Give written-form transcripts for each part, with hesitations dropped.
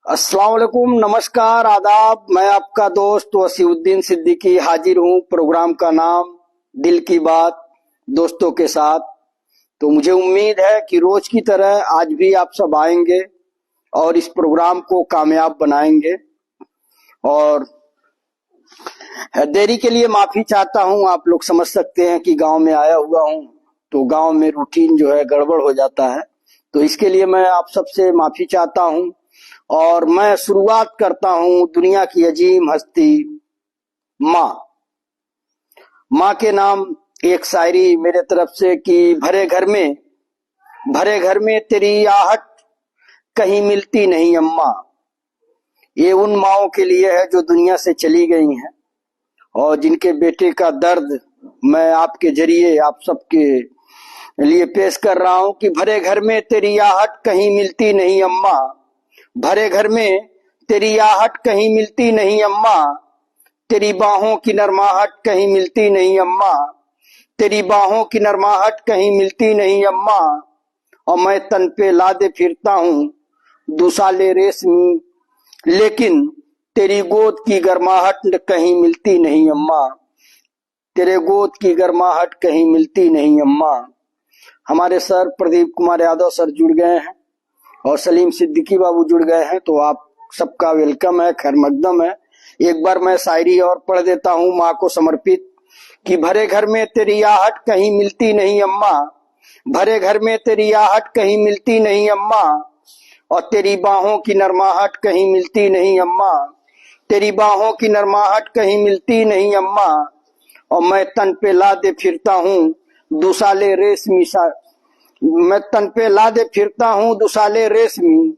अस्सलाम वालेकुम, नमस्कार, आदाब। मैं आपका दोस्त वसीउद्दीन सिद्दीकी हाजिर हूँ। प्रोग्राम का नाम दिल की बात, दोस्तों के साथ। तो मुझे उम्मीद है कि रोज की तरह आज भी आप सब आएंगे और इस प्रोग्राम को कामयाब बनाएंगे। और देरी के लिए माफी चाहता हूँ। आप लोग समझ सकते हैं कि गांव में आया हुआ हूँ, तो गांव में रूटीन जो है गड़बड़ हो जाता है। तो इसके लिए मैं आप सबसे माफी चाहता हूँ। और मैं शुरुआत करता हूँ दुनिया की अजीम हस्ती माँ। माँ के नाम एक शायरी मेरे तरफ से कि भरे घर में तेरी आहट कहीं मिलती नहीं अम्मा। ये उन माओं के लिए है जो दुनिया से चली गई हैं और जिनके बेटे का दर्द मैं आपके जरिए आप सबके लिए पेश कर रहा हूँ कि भरे घर में तेरी आहट कहीं मिलती नहीं अम्मा। भरे घर में तेरी आहट कहीं मिलती नहीं अम्मा। तेरी बाहों की नरमाहट कहीं मिलती नहीं अम्मा। तेरी बाहों की नरमाहट कहीं मिलती नहीं अम्मा। और मैं तन पे लादे फिरता हूँ दुसाले रेशमी, लेकिन तेरी गोद की गर्माहट कहीं मिलती नहीं अम्मा। तेरे गोद की गर्माहट कहीं मिलती नहीं अम्मा। हमारे सर प्रदीप कुमार यादव सर जुड़ गए हैं और सलीम सिद्दीकी बाबू जुड़ गए हैं, तो आप सबका वेलकम है, खैर मकदम है। एक बार मैं शायरी और पढ़ देता हूँ माँ को समर्पित कि भरे घर में तेरी आहट कहीं मिलती नहीं अम्मा। भरे घर में तेरी आहट कहीं मिलती नहीं अम्मा। और तेरी बाहों की नरमाहट कहीं मिलती नहीं अम्मा। तेरी बाहों की नरमाहट कहीं मिलती नहीं अम्मा। और मैं तन पे लादे फिरता हूँ दुसाले रेशमी मैं तन पे लादे फिरता हूँ दुसाले रेशमी,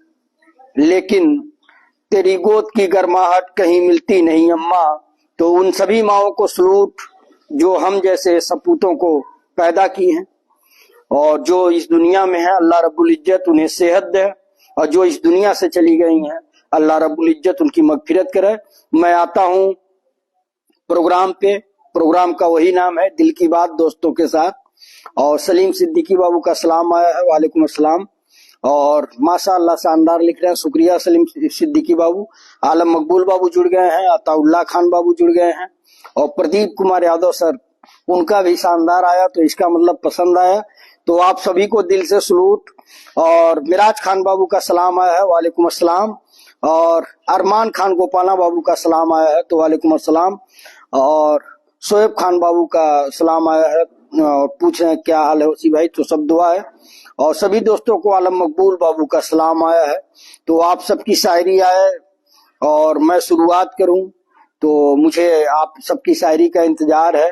लेकिन तेरी गोद की गर्माहट कहीं मिलती नहीं अम्मा। तो उन सभी माओं को सलूट जो हम जैसे सपूतों को पैदा की हैं और जो इस दुनिया में है। अल्लाह रब्बुल इज्जत उन्हें सेहत दे, और जो इस दुनिया से चली गई हैं अल्लाह रब्बुल इज्जत उनकी मगफिरत करे। मैं आता हूँ प्रोग्राम पे। प्रोग्राम का वही नाम है दिल की बात, दोस्तों के साथ। और सलीम सिद्दीकी बाबू का सलाम आया है, वालेकुम अस्सलाम। और माशाअल्लाह शानदार लिख रहे हैं, शुक्रिया सलीम सिद्दीकी बाबू। आलम मकबूल बाबू जुड़ गए हैं, अताउल्लाह खान बाबू जुड़ गए हैं और प्रदीप कुमार यादव सर, उनका भी शानदार आया, तो इसका मतलब पसंद आया। तो आप सभी को दिल से सलूट। और मिराज खान बाबू का सलाम आया है, वालेकुम अस्सलाम। और अरमान खान गोपाला बाबू का सलाम आया है, तो वालेकुम अस्सलाम। और शोएब खान बाबू का सलाम आया है और पूछ रहे हैं क्या हाल है उसी भाई, तो सब दुआ है। और सभी दोस्तों को आलम मकबूल बाबू का सलाम आया है। तो आप सबकी शायरी आए और मैं शुरुआत करूं, तो मुझे आप सबकी शायरी का इंतजार है।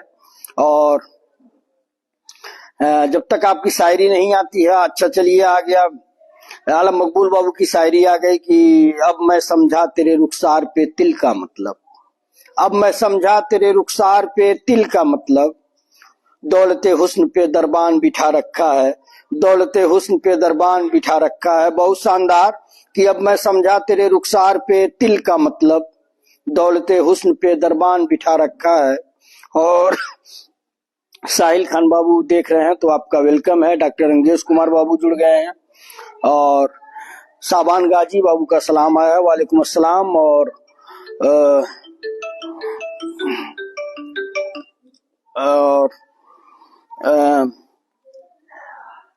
और जब तक आपकी शायरी नहीं आती है, अच्छा चलिए आ गया आलम मकबूल बाबू की शायरी आ गई कि अब मैं समझा तेरे रुखसार पे तिल का मतलब। अब मैं समझा तेरे रुखसार पे तिल का मतलब। दौलते हुस्न पे दरबान बिठा रखा है। दौलते हुस्न पे दरबान बिठा रखा है, बहुत शानदार। कि अब मैं समझा तेरे रुखसार पे तिल का मतलब। दौलते हुस्न पे दरबान बिठा रखा है। और साहिल खान बाबू देख रहे हैं तो आपका वेलकम है। डॉक्टर अंगेश कुमार बाबू जुड़ गए हैं और साबान गाजी बाबू का सलाम आया है, वालेकुम अस्सलाम। और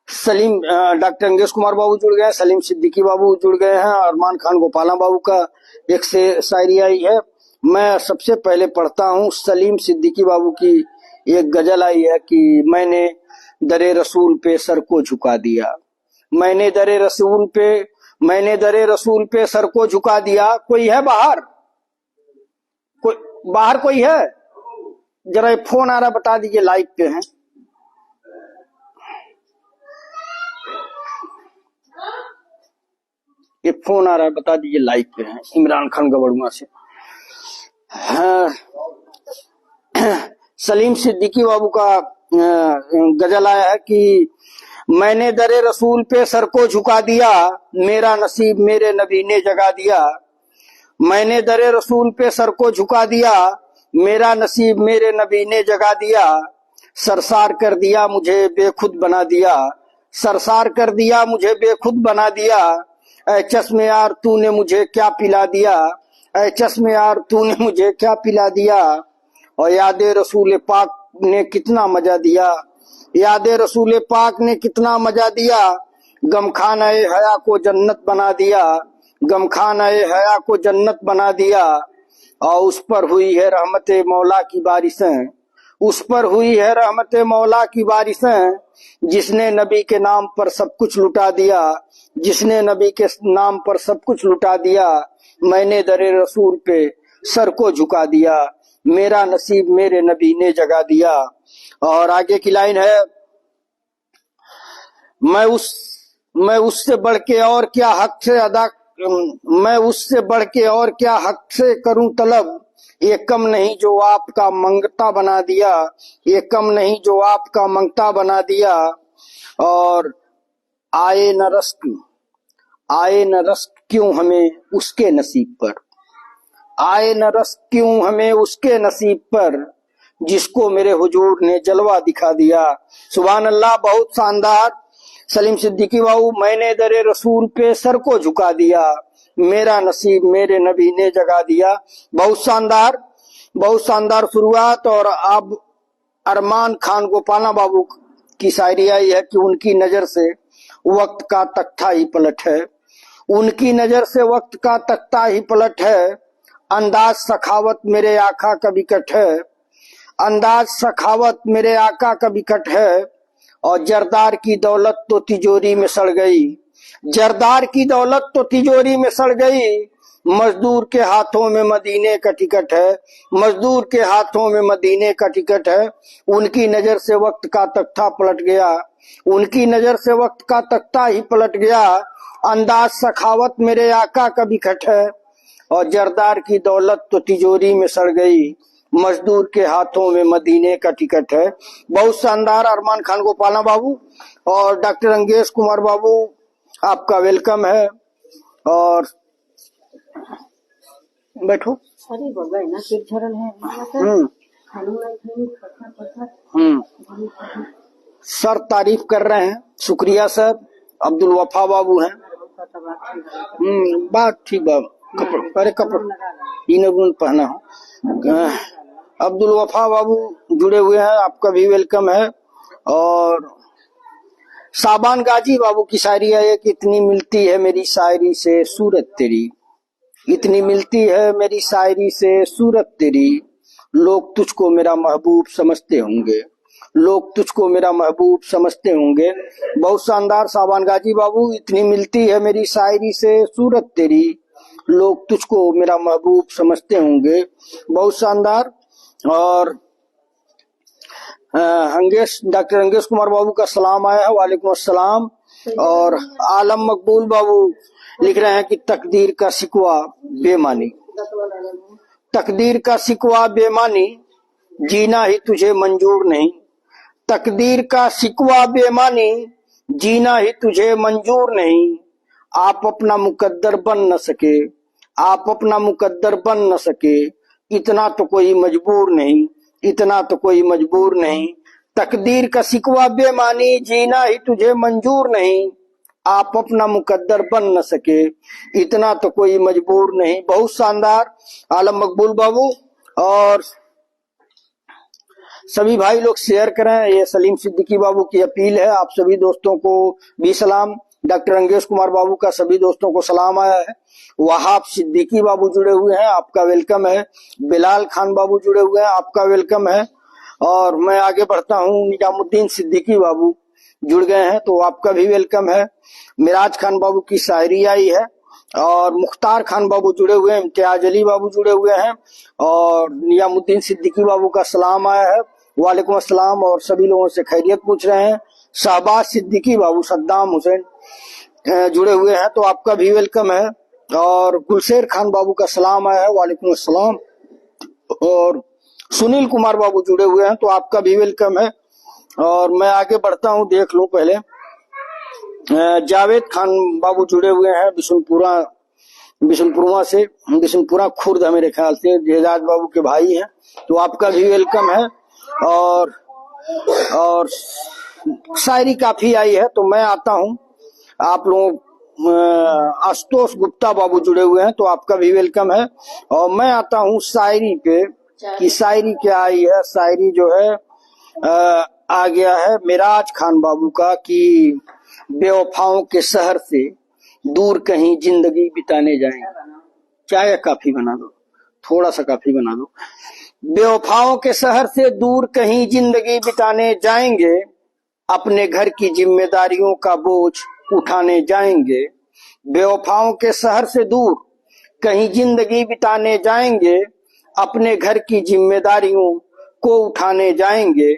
सलीम डॉक्टर अंगेश कुमार बाबू जुड़ गए, सलीम सिद्दीकी बाबू जुड़ गए हैं। अरमान खान गोपाला बाबू का एक से शायरी आई है, मैं सबसे पहले पढ़ता हूँ। सलीम सिद्दीकी बाबू की एक गजल आई है कि मैंने दरे रसूल पे सर को झुका दिया। मैंने दरे रसूल पे सर को झुका दिया। कोई है बाहर? कोई है? जरा ये फोन आ रहा, बता दीजिए, लाइव पे है। ये फोन आ रहा है, बता दीजिए, लाइव पे है। इमरान खान गबड़ुआ से। हाँ, सलीम सिद्दीकी बाबू का गजल आया है कि मैंने दरे रसूल पे सर को झुका दिया, मेरा नसीब मेरे नबी ने जगा दिया। मैंने दरे रसूल पे सर को झुका दिया, मेरा नसीब मेरे नबी ने जगा दिया। सरसार कर दिया मुझे बेखुद बना दिया। सरसार कर दिया मुझे बेखुद बना दिया। ऐ चश्मे यार तूने मुझे क्या पिला दिया, ऐ चश्मे यार तूने मुझे क्या पिला दिया। और यादे रसूल पाक ने कितना मजा दिया, यादे रसूल पाक ने कितना मजा दिया। गमखाना ए हया को जन्नत बना दिया, गमखाना ए हया को जन्नत बना दिया। और उस पर हुई है रहमते मौला की बारिशें, उस पर हुई है रहमते मौला की बारिशें। जिसने नबी के नाम पर सब कुछ लुटा दिया, जिसने नबी के नाम पर सब कुछ लुटा दिया। मैंने दरे रसूल पे सर को झुका दिया, मेरा नसीब मेरे नबी ने जगा दिया। और आगे की लाइन है, मैं उससे बढ़ के और क्या हक से अदा, मैं उससे बढ़ के और क्या हक से करूं तलब। ये कम नहीं जो आपका मंगता बना दिया, ये कम नहीं जो आपका मंगता बना दिया। और आए न रस्क, आए न रस्क क्यों हमें उसके नसीब पर, आए न रस्क क्यों हमें उसके नसीब पर, जिसको मेरे हुजूर ने जलवा दिखा दिया। सुभान अल्लाह, बहुत शानदार। सलीम सिद्दीकी बाबू, मैंने दरे रसूल पे सर को झुका दिया, मेरा नसीब मेरे नबी ने जगा दिया। बहुत शानदार, बहुत शानदार शुरुआत। और अब अरमान खान गोपाला बाबू की शायरी आई है कि उनकी नजर से वक्त का तख्ता ही पलट है, उनकी नजर से वक्त का तख्ता ही पलट है। अंदाज सखावत मेरे आका का विकट है, अंदाज सखावत मेरे आका का विकट है। और जरदार की दौलत तो तिजोरी में सड़ गई, जरदार की दौलत तो तिजोरी में सड़ गई। मजदूर के हाथों में मदीने का टिकट है, मजदूर के हाथों में मदीने का टिकट है। उनकी नजर से वक्त का तख्ता पलट गया, उनकी नजर से वक्त का तख्ता ही पलट गया। अंदाज सखावत मेरे आका का विकट है, और जरदार की दौलत तो तिजोरी में सड़ गई। मजदूर के हाथों में मदीने का टिकट है। बहुत शानदार। अरमान खान गोपाला बाबू और डॉक्टर अंगेश कुमार बाबू, आपका वेलकम है। और बैठो। सर तारीफ कर रहे हैं, शुक्रिया सर। अब्दुल वफा बाबू हैं। बात ठीक बात, अरे कपड़ा इन्होंने पहना हो। अब्दुल वफा बाबू जुड़े हुए हैं, आपका भी वेलकम है। और साबान गाजी बाबू की शायरी है कि इतनी मिलती है मेरी शायरी से सूरत तेरी, इतनी मिलती है मेरी शायरी से सूरत तेरी। लोग तुझको मेरा महबूब समझते होंगे, लोग तुझको मेरा महबूब समझते होंगे। बहुत शानदार साबान गाजी बाबू, इतनी मिलती है मेरी शायरी से सूरत तेरी, लोग तुझको मेरा महबूब समझते होंगे। बहुत शानदार। और डॉक्टर अंगेश कुमार बाबू का सलाम आया है, वालेकुम अस्सलाम। और आलम मकबूल बाबू लिख रहे हैं कि तकदीर का शिकवा बेमानी, तकदीर का शिकवा बेमानी, जीना ही तुझे मंजूर नहीं। तकदीर का शिकवा बेमानी, जीना ही तुझे मंजूर नहीं। आप अपना मुकद्दर बन न सके, आप अपना मुकद्दर बन न सके, इतना तो कोई मजबूर नहीं, इतना तो कोई मजबूर नहीं। तकदीर का शिकवा बेमानी, जीना ही तुझे मंजूर नहीं। आप अपना मुकद्दर बन न सके, इतना तो कोई मजबूर नहीं। बहुत शानदार आलम मकबूल बाबू। और सभी भाई लोग शेयर करें, ये सलीम सिद्दीकी बाबू की अपील है। आप सभी दोस्तों को भी सलाम। डॉक्टर अंगेश कुमार बाबू का सभी दोस्तों को सलाम आया है। वहाब सिद्दीकी बाबू जुड़े हुए हैं, आपका वेलकम है। बिलाल खान बाबू जुड़े हुए हैं, आपका वेलकम है। और मैं आगे बढ़ता हूँ, निजामुद्दीन सिद्दीकी बाबू जुड़ गए हैं, तो आपका भी वेलकम है। मिराज खान बाबू की शायरी आई है। और मुख्तार खान बाबू जुड़े हुए हैं, इम्तियाज अली बाबू जुड़े हुए हैं। और निजामुद्दीन सिद्दीकी बाबू का सलाम आया है, वालेकुम अस्सलाम। और सभी लोगों से खैरियत पूछ रहे हैं। शहबाज सिद्दीकी बाबू, सद्दाम हुसैन जुड़े हुए हैं, तो आपका भी वेलकम है। और गुलशेर खान बाबू का सलाम आया है, वालेकुम अस्सलाम। और सुनील कुमार बाबू जुड़े हुए हैं, तो आपका भी वेलकम है। और मैं आगे बढ़ता हूँ, देख लो पहले। जावेद खान बाबू जुड़े हुए हैं बिशनपुरा से, बिशनपुरा खुर्द है मेरे ख्याल से, जेजाज बाबू के भाई हैं, तो आपका भी वेलकम है। और शायरी काफी आई है, तो मैं आता हूँ। आप लोग आशुतोष गुप्ता बाबू जुड़े हुए हैं, तो आपका भी वेलकम है। और मैं आता हूँ शायरी पे कि शायरी क्या आई है। शायरी जो है आ गया है मिराज खान बाबू का कि बेवफाओं के शहर से दूर कहीं जिंदगी बिताने जाएंगे। चाय या काफी बना दो, थोड़ा सा काफी बना दो। बेवफाओं के शहर से दूर कहीं जिंदगी बिताने जाएंगे, अपने घर की जिम्मेदारियों का बोझ उठाने जाएंगे। बेवफाओं के शहर से दूर कहीं जिंदगी बिताने जाएंगे, अपने घर की जिम्मेदारियों को उठाने जाएंगे।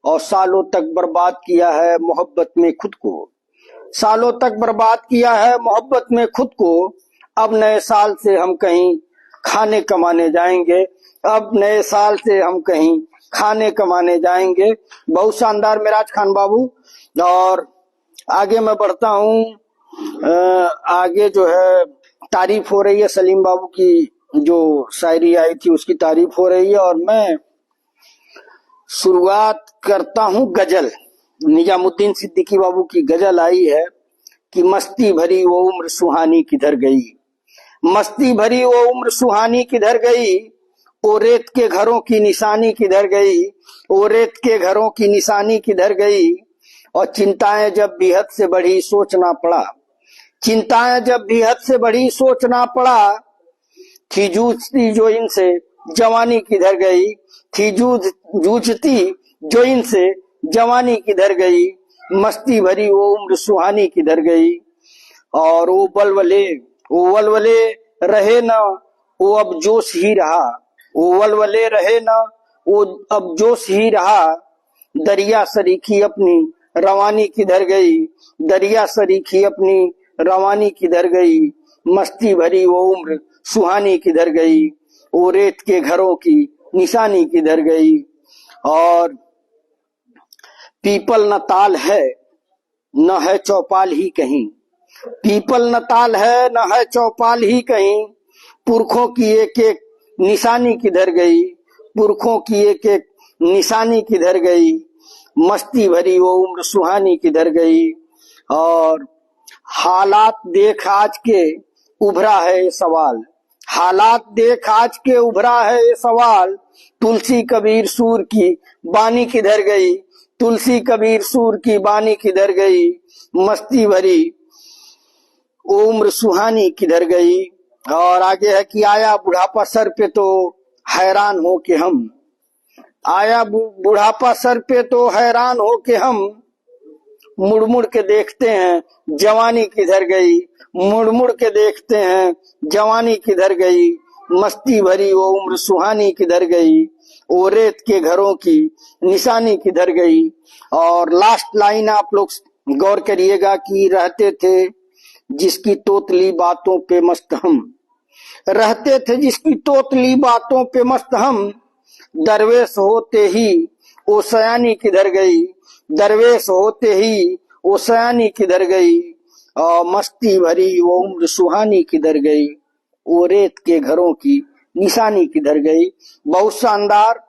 और सालों तक बर्बाद किया है मोहब्बत में खुद को, सालों तक बर्बाद किया है मोहब्बत में खुद को। अब नए साल से हम कहीं खाने कमाने जाएंगे, अब नए साल से हम कहीं खाने कमाने जाएंगे। बहुत शानदार मिराज खान बाबू। और आगे मैं बढ़ता हूँ। आगे जो है तारीफ हो रही है सलीम बाबू की, जो शायरी आई थी उसकी तारीफ हो रही है। और मैं शुरुआत करता हूँ गजल। निजामुद्दीन सिद्दीकी बाबू की गजल आई है कि मस्ती भरी वो उम्र सुहानी किधर गई, मस्ती भरी वो उम्र सुहानी किधर गई, ओ रेत के घरों की निशानी किधर गई, ओ रेत के घरों की निशानी किधर गई। और चिंताएं जब भी हद से बढ़ी सोचना पड़ा, चिंताएं जब भी हद से बढ़ी सोचना पड़ा, थी जूझती जो इनसे जवानी किधर गई, थी जूझती जो इनसे जवानी किधर गई, मस्ती भरी वो उम्र सुहानी किधर गई। और वो वलवले रहे ना, वो अब जोश ही रहा, वो वलवले रहे ना, वो अब जोश ही रहा। दरिया सरीखी अपनी रवानी किधर गई, दरिया सरीखी अपनी रवानी किधर गई, मस्ती भरी वो उम्र सुहानी किधर गई, वो रेत के घरों की निशानी किधर गई। और पीपल न ताल है न है चौपाल ही कहीं, पीपल न ताल है न है चौपाल ही कहीं, पुरखों की एक एक निशानी किधर गई, पुरखों की एक एक निशानी किधर गई, मस्ती भरी वो उम्र सुहानी किधर गई। और हालात देख आज के उभरा है ये सवाल, हालात देख आज के उभरा है ये सवाल, तुलसी कबीर सूर की बानी किधर गई, तुलसी कबीर सूर की बानी किधर गई, मस्ती भरी उम्र सुहानी किधर गई। और आगे है कि आया बुढ़ापा सर पे तो हैरान हो के हम, आया बुढ़ापा सर पे तो हैरान हो के हम, मुड़ मुड़ के देखते हैं जवानी किधर गई, मुड़ मुड़ के देखते हैं जवानी किधर गई, मस्ती भरी वो उम्र सुहानी किधर गई, वो रेत के घरों की निशानी किधर गई। और लास्ट लाइन आप लोग गौर करिएगा कि रहते थे जिसकी तोतली बातों पे मस्त हम, रहते थे जिसकी तोतली बातों पे मस्त हम, दरवेश होते ही वो सयानी किधर गई, दरवेश होते ही वो सयानी किधर गई, और मस्ती भरी वो उम्र सुहानी किधर गई, वो रेत के घरों की निशानी किधर गई। बहुत शानदार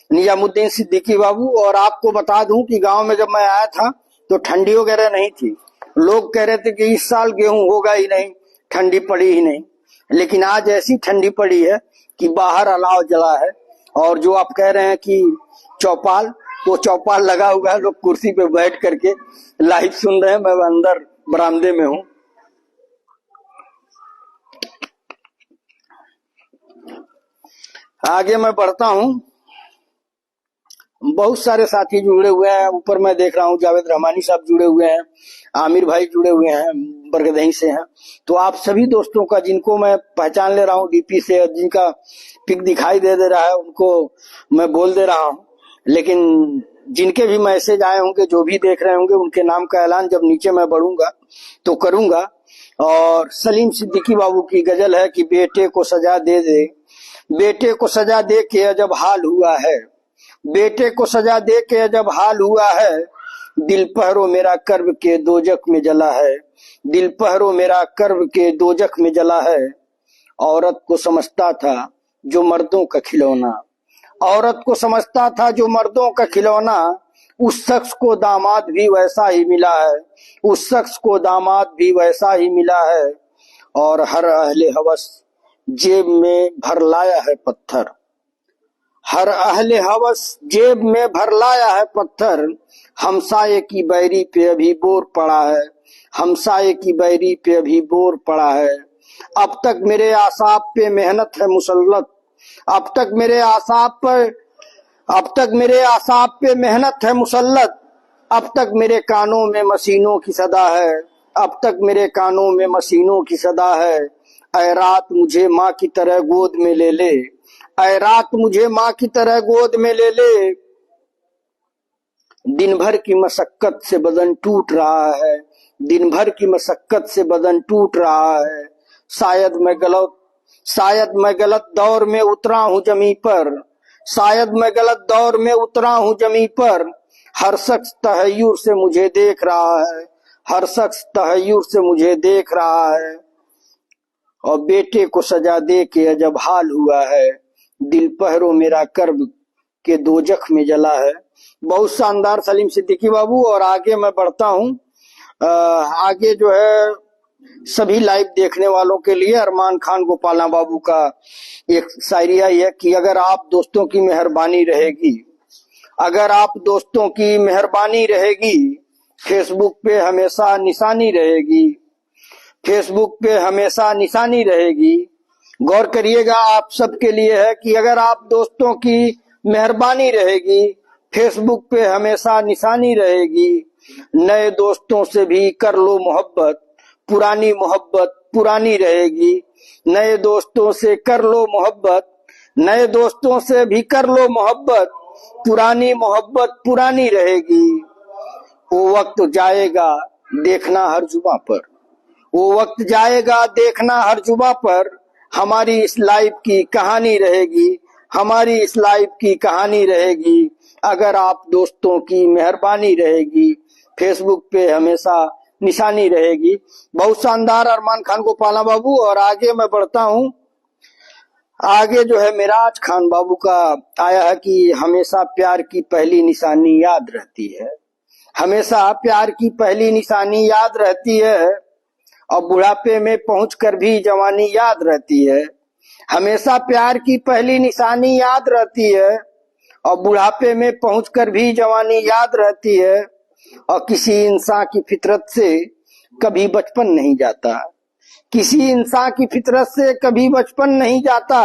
निजामुद्दीन सिद्दीकी बाबू। और आपको बता दूं कि गांव में जब मैं आया था तो ठंडी वगैरह नहीं थी, लोग कह रहे थे कि इस साल गेहूं होगा ही नहीं, ठंडी पड़ी ही नहीं, लेकिन आज ऐसी ठंडी पड़ी है कि बाहर अलाव जला है। और जो आप कह रहे हैं कि चौपाल, वो चौपाल लगा हुआ है, लोग कुर्सी पे बैठ करके लाइव सुन रहे हैं, मैं अंदर बरामदे में हूँ। आगे मैं बढ़ता हूँ। बहुत सारे साथी जुड़े हुए हैं, ऊपर मैं देख रहा हूँ जावेद रहमानी साहब जुड़े हुए हैं, आमिर भाई जुड़े हुए हैं, बरगदही से हैं। तो आप सभी दोस्तों का जिनको मैं पहचान ले रहा हूँ डीपी से, और जिनका पिक दिखाई दे रहा है उनको मैं बोल दे रहा हूँ, लेकिन जिनके भी मैसेज आए होंगे, जो भी देख रहे होंगे, उनके नाम का ऐलान जब नीचे मैं बढ़ूंगा तो करूंगा। और सलीम सिद्दीकी बाबू की गजल है कि बेटे को सजा दे दे, बेटे को सजा दे के अजब हाल हुआ है, बेटे को सजा दे के अजब हाल हुआ है, दिल पहरो मेरा कर्ब के दोजख में जला है, दिल पहरो मेरा कर्ब के दोजख में जला है। औरत को समझता था जो मर्दों का खिलौना, औरत को समझता था जो मर्दों का खिलौना, उस शख्स को दामाद भी वैसा ही मिला है, उस शख्स को दामाद भी वैसा ही मिला है। और हर अहले हवस जेब में भर लाया है पत्थर, हर अहले हवस जेब में भर लाया है पत्थर। हमसाये की बैरी पे अभी बोर पड़ा है, हमसाये की बैरी पे अभी बोर पड़ा है। अब तक मेरे आसाब पे मेहनत है मुसल्लत, अब तक मेरे आसाब पर, अब तक मेरे आसाब पे मेहनत है मुसल्लत। अब तक मेरे कानों में मशीनों की सदा है, अब तक मेरे कानों में मशीनों की सदा है। ऐ रात मुझे माँ की तरह गोद में ले ले, ऐ रात मुझे माँ की तरह गोद में ले ले। दिन भर की मशक्कत से बदन टूट रहा है, दिन भर की मशक्कत से बदन टूट रहा है। शायद मैं गलत दौर में उतरा हूँ जमी पर, शायद मैं गलत दौर में उतरा हूँ जमी पर। हर शख्स तहय्युर से मुझे देख रहा है, हर शख्स तहय्युर से मुझे देख रहा है। और बेटे को सजा दे के अजब हाल हुआ है, दिल पहरो मेरा कर्ब के दोजख में जला है। बहुत शानदार सलीम सिद्दीकी बाबू। और आगे मैं बढ़ता हूँ, आगे जो है सभी लाइव देखने वालों के लिए अरमान खान गोपाला बाबू का एक शायरिया है कि अगर आप दोस्तों की मेहरबानी रहेगी, अगर आप दोस्तों की मेहरबानी रहेगी, फेसबुक पे हमेशा निशानी रहेगी, फेसबुक पे हमेशा निशानी रहेगी। गौर करिएगा, आप सबके लिए है कि अगर आप दोस्तों की मेहरबानी रहेगी, फेसबुक पे हमेशा निशानी रहेगी। नए दोस्तों से भी कर लो मोहब्बत, पुरानी मोहब्बत पुरानी रहेगी। नए दोस्तों से कर लो मोहब्बत, नए दोस्तों से भी कर लो मोहब्बत, पुरानी मोहब्बत पुरानी रहेगी। वो वक्त जाएगा देखना हर जुबा पर, वो वक्त जाएगा देखना हर जुबा पर। हमारी इस लाइफ की कहानी रहेगी, हमारी इस लाइफ की कहानी रहेगी। अगर आप दोस्तों की मेहरबानी रहेगी, फेसबुक पे हमेशा निशानी रहेगी। बहुत शानदार अरमान खान गोपाला बाबू। और आगे मैं बढ़ता हूँ, आगे जो है मेराज खान बाबू का आया है कि हमेशा प्यार की पहली निशानी याद रहती है, हमेशा प्यार की पहली निशानी याद रहती है। और बुढ़ापे में पहुंचकर भी जवानी याद रहती है, हमेशा प्यार की पहली निशानी याद रहती है। और बुढ़ापे में पहुंचकर भी जवानी याद रहती है। और किसी इंसान की फितरत से कभी बचपन नहीं जाता, किसी इंसान की फितरत से कभी बचपन नहीं जाता।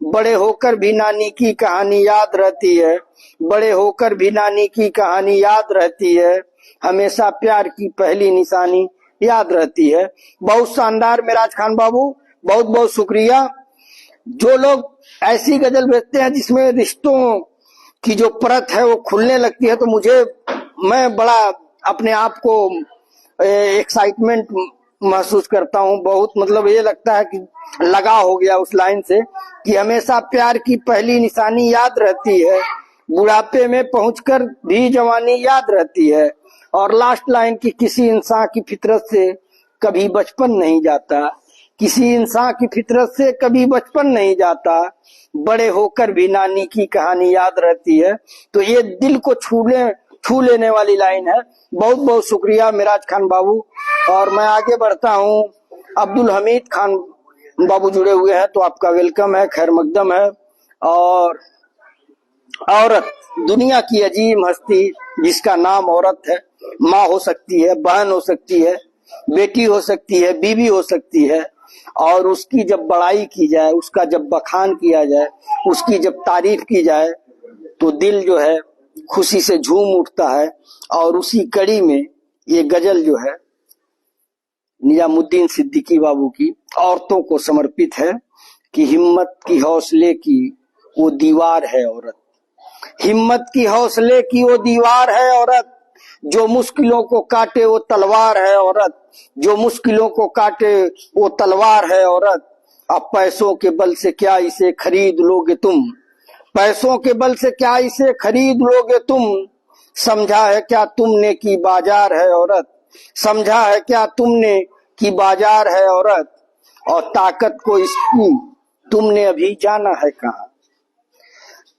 बड़े होकर भी नानी की कहानी याद रहती है, बड़े होकर भी नानी की कहानी याद रहती है। हमेशा प्यार की पहली निशानी याद रहती है। बहुत शानदार मेराज खान बाबू, बहुत बहुत शुक्रिया। जो लोग ऐसी गजल भेजते हैं जिसमें रिश्तों की जो परत है वो खुलने लगती है, तो मैं बड़ा अपने आप को एक्साइटमेंट महसूस करता हूँ। बहुत मतलब ये लगता है कि लगा हो गया उस लाइन से कि हमेशा प्यार की पहली निशानी याद रहती है, बुढ़ापे में पहुंचकर भी जवानी याद रहती है। और लास्ट लाइन की किसी इंसान की फितरत से कभी बचपन नहीं जाता, किसी इंसान की फितरत से कभी बचपन नहीं जाता। बड़े होकर भी नानी की कहानी याद रहती है। तो ये दिल को छू लेने वाली लाइन है। बहुत बहुत शुक्रिया मेराज खान बाबू। और मैं आगे बढ़ता हूँ, अब्दुल हमीद खान बाबू जुड़े हुए हैं, तो आपका वेलकम है, खैर मकदम है। और औरत, दुनिया की अजीम हस्ती जिसका नाम औरत है, माँ हो सकती है, बहन हो सकती है, बेटी हो सकती है, बीवी हो सकती है। और उसकी जब बड़ाई की जाए, उसका जब बखान किया जाए, उसकी जब तारीफ की जाए, तो दिल जो है खुशी से झूम उठता है। और उसी कड़ी में ये गजल जो है निजामुद्दीन सिद्दीकी बाबू की औरतों को समर्पित है कि हिम्मत की हौसले की वो दीवार है औरत, हिम्मत की हौसले की वो दीवार है औरत, जो मुश्किलों को काटे वो तलवार है औरत, जो मुश्किलों को काटे वो तलवार है औरत। अब पैसों के बल से क्या इसे खरीद लोगे तुम, पैसों के बल से क्या इसे खरीद लोगे तुम। समझा है क्या तुमने कि बाजार है औरत, समझा है क्या तुमने कि बाजार है औरत। और ताकत को इसकी तुमने अभी जाना है कहाँ,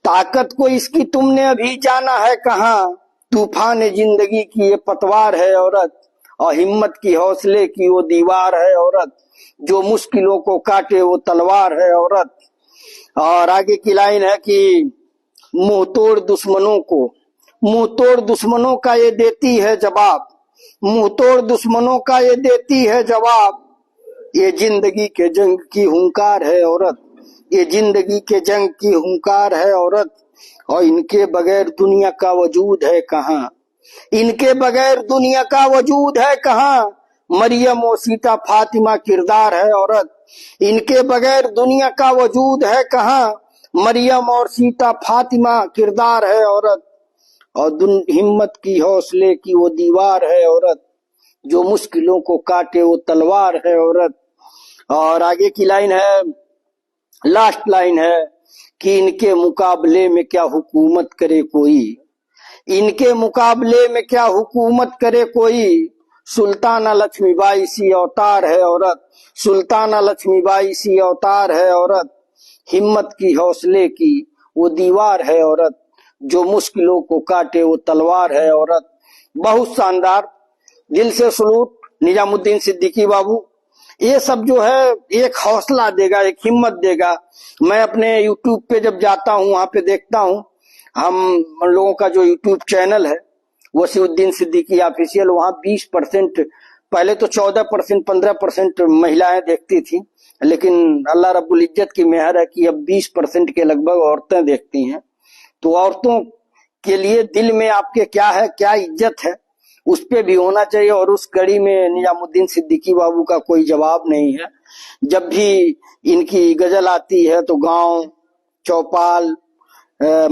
ताकत को इसकी तुमने अभी जाना है कहाँ। तूफान जिंदगी की ये पतवार है औरत, और हिम्मत की हौसले की वो दीवार है औरत, जो मुश्किलों को काटे वो तलवार है औरत। और आगे की लाइन है कि मुंह तोड़ दुश्मनों का ये देती है जवाब, मुंह तोड़ दुश्मनों का ये देती है जवाब। ये जिंदगी के जंग की हुंकार है औरत, ये जिंदगी के जंग की हुंकार है औरत। और इनके बगैर दुनिया का वजूद है कहाँ, इनके बगैर दुनिया का वजूद है कहाँ। मरियम और सीता फातिमा किरदार है औरत, इनके बगैर दुनिया का वजूद है कहाँ। मरियम और सीता फातिमा किरदार है औरत, और हिम्मत की हौसले की वो दीवार है औरत, जो मुश्किलों को काटे वो तलवार है औरत। और आगे की लाइन है, लास्ट लाइन है कि इनके मुकाबले में क्या हुकूमत करे कोई, इनके मुकाबले में क्या हुकूमत करे कोई। सुल्ताना लक्ष्मीबाई सी अवतार है औरत, सुल्ताना लक्ष्मीबाई सी अवतार है औरत। हिम्मत की हौसले की वो दीवार है औरत, जो मुश्किलों को काटे वो तलवार है औरत। बहुत शानदार, दिल से सलूट निजामुद्दीन सिद्दीकी बाबू। ये सब जो है एक हौसला देगा, एक हिम्मत देगा। मैं अपने यूट्यूब पे जब जाता हूँ वहां पे देखता हूँ, हम लोगों का जो यूट्यूब चैनल है वसीउद्दीन सिद्दीकी ऑफिशियल, वहां 20%, पहले तो 14% 15% महिलाएं देखती थी, लेकिन अल्लाह रब्बुल इज्जत की मेहर है कि अब 20% के लगभग औरतें देखती हैं। तो औरतों के लिए दिल में आपके क्या है, क्या इज्जत है, उस पे भी होना चाहिए। और उस कड़ी में निजामुद्दीन सिद्दीकी बाबू का कोई जवाब नहीं है। जब भी इनकी गजल आती है तो गांव, चौपाल,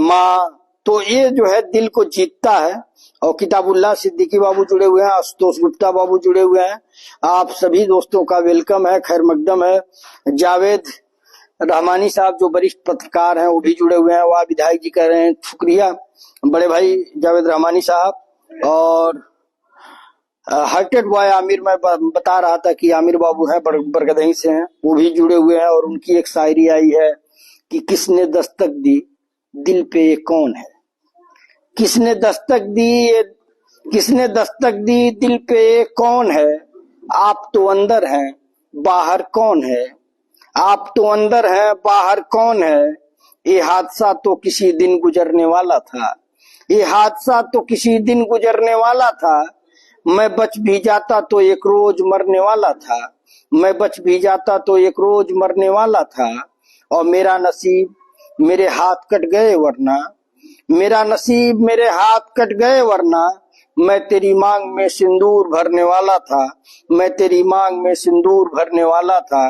माँ, तो ये जो है दिल को जीतता है। और किताबुल्लाह सिद्दीकी बाबू जुड़े हुए हैं, आशुतोष गुप्ता बाबू जुड़े हुए हैं। आप सभी दोस्तों का वेलकम है, खैर मकदम है। जावेद रहमानी साहब जो वरिष्ठ पत्रकार हैं वो भी जुड़े हुए हैं, वह विधायक जी कह रहे हैं शुक्रिया बड़े भाई जावेद रहमानी साहब। और हार्टेड बॉय आमिर, मैं बता रहा था कि आमिर बाबू हैं, बरगदही से हैं, वो भी जुड़े हुए हैं। और उनकी एक शायरी आई है कि किसने दस्तक दी दिल पे ये कौन है, किसने दस्तक दी, किसने दस्तक दी दिल पे ये कौन है। आप तो अंदर हैं बाहर कौन है, आप तो अंदर हैं बाहर कौन है। ये हादसा तो किसी दिन गुजरने वाला था, ये हादसा तो किसी दिन गुजरने वाला था। मैं बच भी जाता तो एक रोज मरने वाला था, मैं बच भी जाता तो एक रोज मरने वाला था। और मेरा नसीब मेरे हाथ कट गए वरना, मेरा नसीब मेरे हाथ कट गए वरना। मैं तेरी मांग में सिंदूर भरने वाला था, मैं तेरी मांग में सिंदूर भरने वाला था।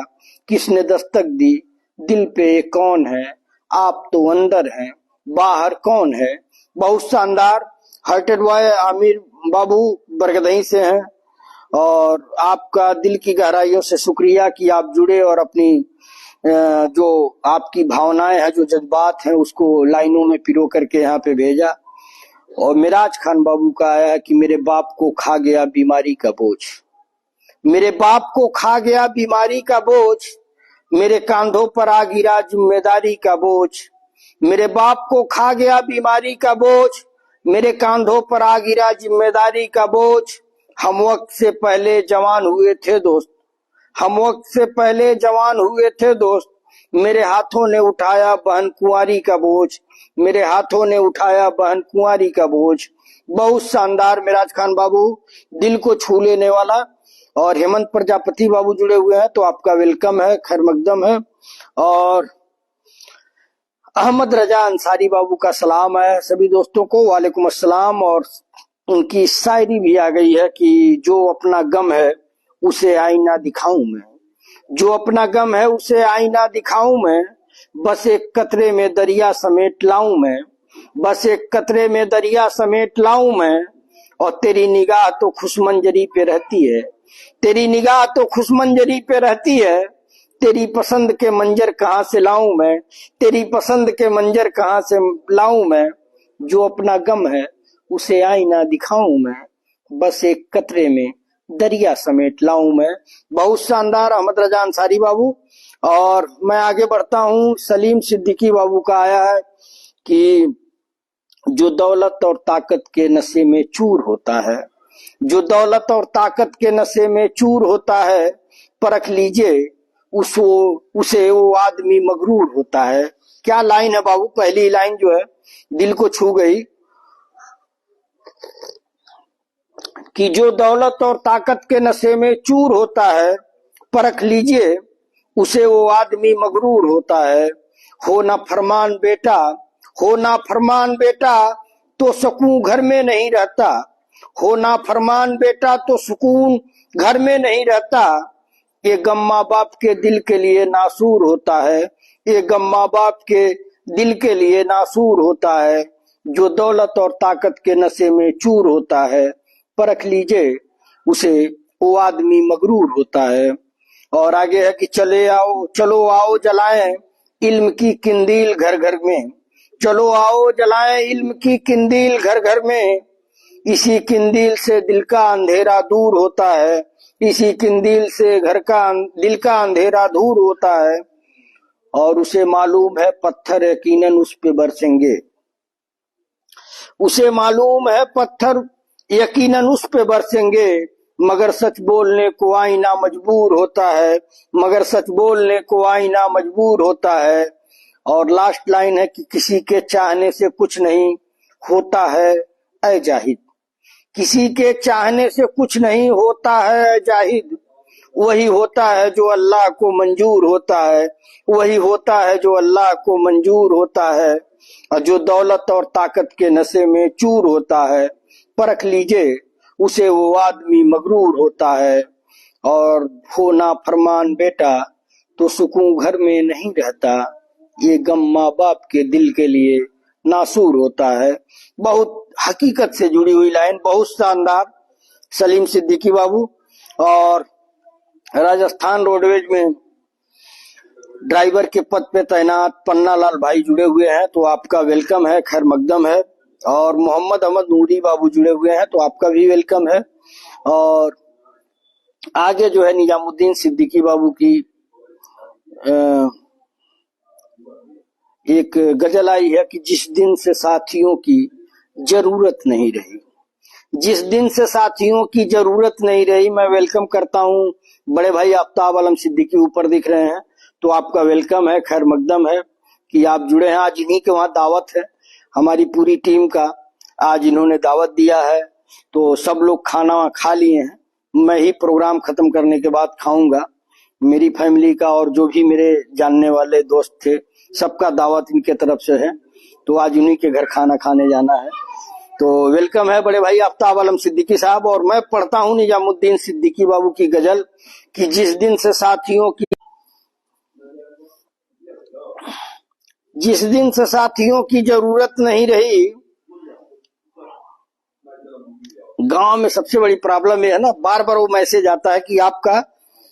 किसने दस्तक दी दिल पे ये कौन है, आप तो अंदर हैं बाहर कौन है। बहुत शानदार। हार्टेड बॉय आमिर बाबू बरगदही से हैं, और आपका दिल की गहराइयों से शुक्रिया कि आप जुड़े और अपनी जो आपकी भावनाएं हैं, जो जज्बात हैं, उसको लाइनों में पिरो करके यहाँ पे भेजा। और मिराज खान बाबू का आया कि मेरे बाप को खा गया बीमारी का बोझ, मेरे बाप को खा गया बीमारी का बोझ, मेरे कांधों पर आ गिरा जिम्मेदारी का बोझ। मेरे बाप को खा गया बीमारी का बोझ, मेरे कांधों पर आ गिरा जिम्मेदारी का बोझ। हम वक्त से पहले जवान हुए थे दोस्त, हम वक्त से पहले जवान हुए थे दोस्त। मेरे हाथों ने उठाया बहन कुंवारी का बोझ, मेरे हाथों ने उठाया बहन कुंवारी का बोझ। बहुत शानदार मिराज खान बाबू, दिल को छू लेने वाला। और हेमंत प्रजापति बाबू जुड़े हुए हैं, तो आपका वेलकम है, खैर मकदम है। और अहमद रजा अंसारी बाबू का सलाम है सभी दोस्तों को, वालेकुम अस्सलाम। और उनकी शायरी भी आ गई है कि जो अपना गम है उसे आईना दिखाऊं मैं, जो अपना गम है उसे आईना दिखाऊं मैं। बस एक कतरे में दरिया समेट लाऊं मैं, बस एक कतरे में दरिया समेट लाऊं मैं। और तेरी निगाह तो खुशमंजरी पे रहती है, तेरी निगाह तो खुशमंजरी पे रहती है। तेरी पसंद के मंजर कहाँ से लाऊं मैं, तेरी पसंद के मंजर कहाँ से लाऊं मैं। जो अपना गम है उसे आईना दिखाऊं मैं, बस एक कतरे में दरिया समेट लाऊं मैं। बहुत शानदार अहमद रजा अंसारी बाबू। और मैं आगे बढ़ता हूँ, सलीम सिद्दीकी बाबू का आया है कि जो दौलत और ताकत के नशे में चूर होता है, जो दौलत और ताकत के नशे में चूर होता है, परख लीजिए उसे वो आदमी मगरूर होता है। क्या लाइन है बाबू, पहली लाइन जो है दिल को छू गई कि जो दौलत और ताकत के नशे में चूर होता है, परख लीजिए उसे वो आदमी मगरूर होता है। हो ना फरमान बेटा, हो ना फरमान बेटा तो सुकून घर में नहीं रहता, हो ना फरमान बेटा तो सुकून घर में नहीं रहता। ये गम माँ बाप के दिल के लिए नासूर होता है, ये गम माँ बाप के दिल के लिए नासूर होता है। जो दौलत और ताकत के नशे में चूर होता है, परख लीजिए उसे वो आदमी मगरूर होता है। और आगे है कि चलो आओ जलाएं इल्म की किंदील घर घर में, चलो आओ जलाएं इल्म की किंदील घर घर में। इसी किंदील से दिल का अंधेरा दूर होता है, इसी किंदील से दिल का अंधेरा दूर होता है। और उसे मालूम है पत्थर यकीनन उस पे बरसेंगे, उसे मालूम है पत्थर यकीनन उस पे बरसेंगे। मगर सच बोलने को आईना मजबूर होता है, मगर सच बोलने को आईना मजबूर होता है। और लास्ट लाइन है कि किसी के चाहने से कुछ नहीं होता है ऐ जाहिद, किसी के चाहने से कुछ नहीं होता है ऐ जाहिद। वही होता है जो अल्लाह को मंजूर होता है, वही होता है जो अल्लाह को मंजूर होता है। और जो दौलत और ताकत के नशे में चूर होता है, परख लीजिए उसे वो आदमी मगरूर होता है। और हो ना फरमान बेटा तो सुकून घर में नहीं रहता, ये गम माँ बाप के दिल के लिए नासूर होता है। बहुत हकीकत से जुड़ी हुई लाइन, बहुत शानदार। सलीम सिद्दीकी बाबू और राजस्थान रोडवेज में ड्राइवर के पद पे तैनात पन्ना लाल भाई जुड़े हुए हैं, तो आपका वेलकम है, खैर मकदम है। और मोहम्मद अहमद नूरी बाबू जुड़े हुए हैं, तो आपका भी वेलकम है। और आगे जो है निजामुद्दीन सिद्दीकी बाबू की एक गजल आई है कि जिस दिन से साथियों की जरूरत नहीं रही, जिस दिन से साथियों की जरूरत नहीं रही। मैं वेलकम करता हूँ बड़े भाई आफ्ताब आलम सिद्दीकी, ऊपर दिख रहे हैं, तो आपका वेलकम है, खैर मकदम है कि आप जुड़े हैं। आज इन्हीं के वहां दावत है, हमारी पूरी टीम का आज इन्होंने दावत दिया है, तो सब लोग खाना खा लिए हैं। मैं ही प्रोग्राम खत्म करने के बाद खाऊंगा। मेरी फैमिली का और जो भी मेरे जानने वाले दोस्त थे सबका दावत इनके तरफ से है, तो आज उन्हीं के घर खाना खाने जाना है। तो वेलकम है बड़े भाई आफ्ताब आलम सिद्दीकी साहब। और मैं पढ़ता हूँ निजामुद्दीन सिद्दीकी बाबू की गजल कि जिस दिन से साथियों की जरूरत नहीं रही। गांव में सबसे बड़ी प्रॉब्लम ये है ना, बार बार वो मैसेज आता है कि आपका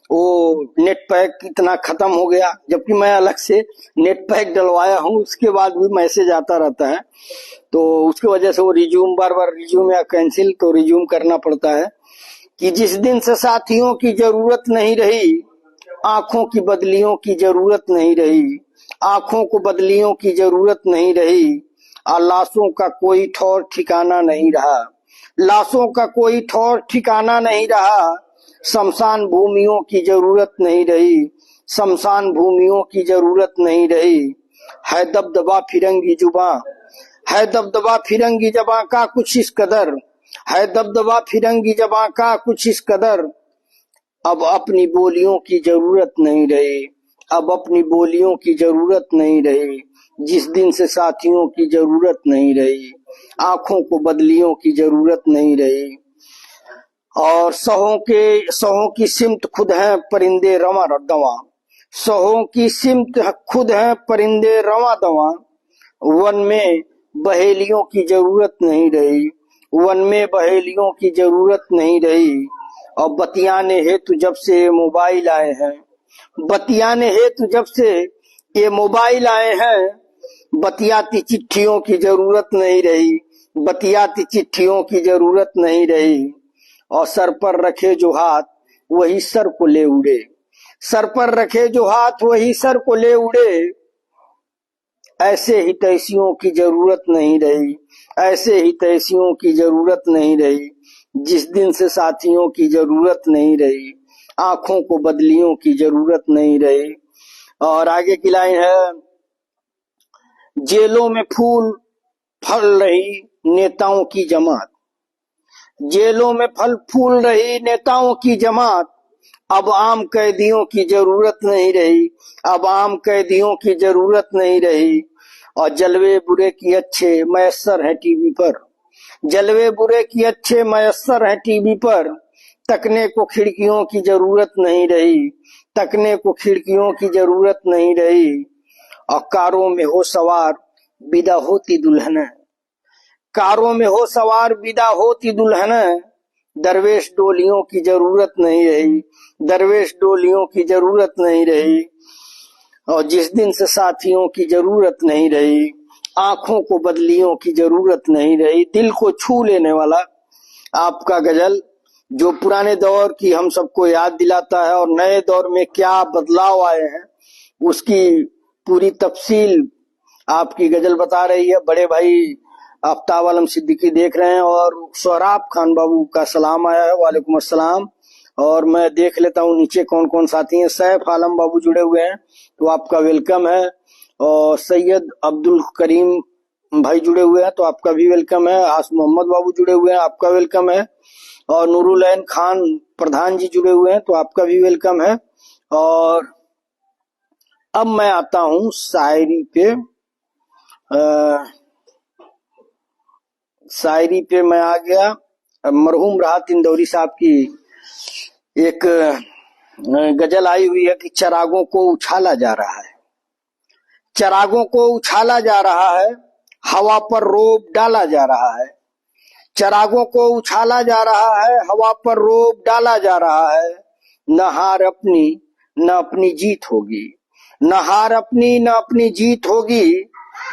वो नेट पैक इतना खत्म हो गया, जबकि मैं अलग से नेट पैक डलवाया हूँ, उसके बाद भी मैसेज आता रहता है। तो उसकी वजह से वो रिज्यूम बार बार रिज्यूम या कैंसिल तो रिज्यूम करना पड़ता है। कि जिस दिन से साथियों की जरूरत नहीं रही, आंखों की बदलियों की जरूरत नहीं रही, आंखों को बदलियों की जरूरत नहीं रही। लाशों का कोई ठौर ठिकाना नहीं रहा, लाशों का कोई ठौर ठिकाना नहीं रहा। शमशान भूमियों की जरूरत नहीं रही, शमशान भूमियों की जरूरत नहीं रही। है दबदबा फिरंगी जुबां, है दबदबा फिरंगी जबां का कुछ इस कदर, है दबदबा फिरंगी जबां का कुछ इस कदर। अब अपनी बोलियों की जरूरत नहीं रही, अब अपनी बोलियों की जरूरत नहीं रही। जिस दिन से साथियों की जरूरत नहीं रही, आंखों को बदलियों की जरूरत नहीं रही। और सहों की सिमत खुद है परिंदे रवां दवां, सहों की सिमत खुद है परिंदे रवां दवां। वन में बहेलियों की जरूरत नहीं रही, वन में बहेलियों की जरूरत नहीं रही। और बतियाने हेतु जब से ये मोबाइल आए हैं, बतियाने हेतु जब से ये मोबाइल आए हैं, बतियाती चिट्ठियों की जरूरत नहीं रही, बतियाती चिट्ठियों की जरूरत नहीं रही। और सर पर रखे जो हाथ वही सर को ले उड़े, सर पर रखे जो हाथ वही सर को ले उड़े। ऐसे ही तैसियों की जरूरत नहीं रही, ऐसे ही तैसियों की जरूरत नहीं रही, जिस दिन से साथियों की जरूरत नहीं रही, आंखों को बदलियों की जरूरत नहीं रही। और आगे की लाइन है, जेलों में फूल फल रही नेताओं की जमात, जेलों में फल फूल रही नेताओं की जमात, अब आम कैदियों की जरूरत नहीं रही, अब आम कैदियों की जरूरत नहीं रही। और जलवे बुरे की अच्छे मयस्सर है टीवी पर, जलवे बुरे की अच्छे मयस्सर है टीवी पर, तकने को खिड़कियों की जरूरत नहीं रही, तकने को खिड़कियों की जरूरत नहीं रही। और कारों में हो सवार विदा होती दुल्हन, कारों में हो सवार विदा होती दुल्हन, दरवेश डोलियों की जरूरत नहीं रही, दरवेश डोलियों की जरूरत नहीं रही। और जिस दिन से साथियों की जरूरत नहीं रही, आंखों को बदलियों की जरूरत नहीं रही। दिल को छू लेने वाला आपका गजल, जो पुराने दौर की हम सबको याद दिलाता है और नए दौर में क्या बदलाव आए हैं उसकी पूरी तफसील आपकी गजल बता रही है। बड़े भाई आफ्ताब आलम सिद्दीकी देख रहे हैं और सोहराब खान बाबू का सलाम आया है, वालेकुम अस्सलाम। और मैं देख लेता हूँ नीचे कौन कौन साथी हैं। सैफ आलम बाबू जुड़े हुए हैं तो आपका वेलकम है, और सैयद अब्दुल करीम भाई जुड़े हुए हैं तो आपका भी वेलकम है। आस मोहम्मद बाबू जुड़े हुए हैं, आपका वेलकम है। और नूरुलैन खान प्रधान जी जुड़े हुए हैं तो आपका भी वेलकम है। और अब मैं आता हूँ शायरी पे। शायरी पे मैं आ गया। मरहूम राहत इंदौरी साहब की एक गजल आई हुई है कि चरागों को उछाला जा रहा है, चरागों को उछाला जा रहा है, हवा पर रोब डाला जा रहा है, चरागों को उछाला जा रहा है, हवा पर रोब डाला जा रहा है। न हार अपनी न अपनी जीत होगी, न हार अपनी न अपनी जीत होगी,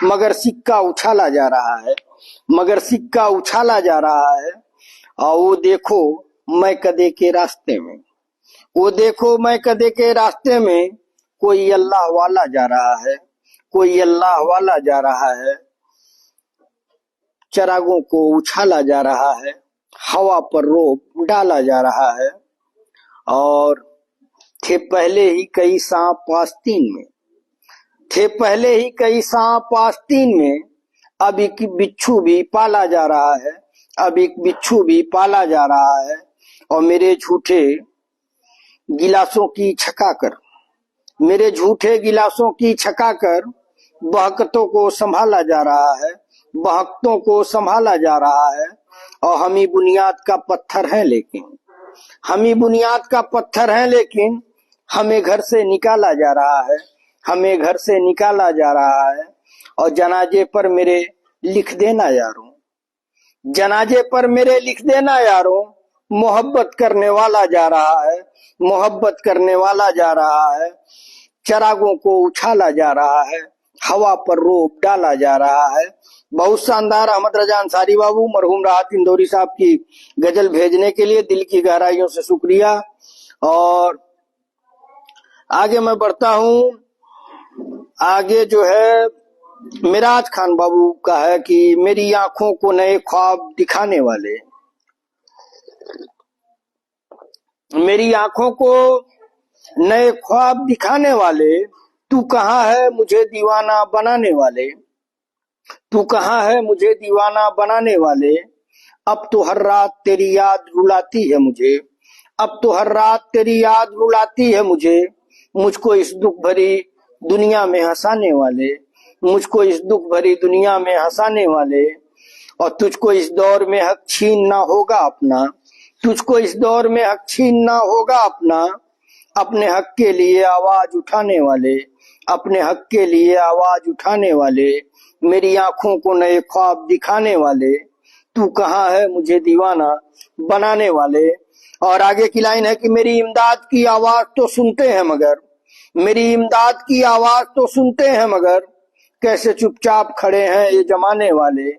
मगर सिक्का उछाला जा रहा है, मगर सिक्का उछाला जा रहा है। और वो देखो मैं कदे के रास्ते में, वो देखो मैं कदे के रास्ते में, कोई अल्लाह वाला जा रहा है, कोई अल्लाह वाला जा रहा है। चरागों को उछाला जा रहा है, हवा पर रोब डाला जा रहा है। और थे पहले ही कई सांप आस्तीन में, थे पहले ही कई सांप आस्तीन में, अब एक बिच्छू भी पाला जा रहा है, अब एक बिच्छू भी पाला जा रहा है। और मेरे झूठे गिलासों की छकाकर, मेरे झूठे गिलासों की छकाकर, बहकतों को संभाला जा रहा है, बहकतों को संभाला जा रहा है। और हम ही बुनियाद का पत्थर है लेकिन, हम ही बुनियाद का पत्थर है लेकिन, हमें घर से निकाला जा रहा है, हमें घर से निकाला जा रहा है। और जनाजे पर मेरे लिख देना यारों, जनाजे पर मेरे लिख देना यारों, मोहब्बत करने वाला जा रहा है, मोहब्बत करने वाला जा रहा है। चरागों को उछाला जा रहा है, हवा पर रोब डाला जा रहा है। बहुत शानदार। अहमद रजा अंसारी बाबू, मरहूम राहत इंदौरी साहब की गजल भेजने के लिए दिल की गहराइयों से शुक्रिया। और आगे मैं बढ़ता हूँ। आगे जो है मिराज खान बाबू का है कि मेरी आंखों को नए ख्वाब दिखाने वाले, मेरी आंखों को नए ख्वाब दिखाने वाले, तू कहाँ है मुझे दीवाना बनाने वाले, तू कहाँ है मुझे दीवाना बनाने वाले। अब तो हर रात तेरी याद रुलाती है मुझे, अब तो हर रात तेरी याद रुलाती है मुझे, मुझको इस दुख भरी दुनिया में हंसाने वाले, मुझको इस दुख भरी दुनिया में हंसाने वाले। और तुझको इस दौर में हक छीनना होगा अपना, तुझको इस दौर में हक छीनना होगा अपना, अपने हक के लिए आवाज उठाने वाले, अपने हक के लिए आवाज उठाने वाले, मेरी आंखों को नए ख्वाब दिखाने वाले, तू कहाँ है मुझे दीवाना बनाने वाले। और आगे की लाइन है कि मेरी इमदाद की आवाज तो सुनते हैं मगर, मेरी इमदाद की आवाज तो सुनते हैं मगर, कैसे चुपचाप खड़े हैं ये जमाने वाले,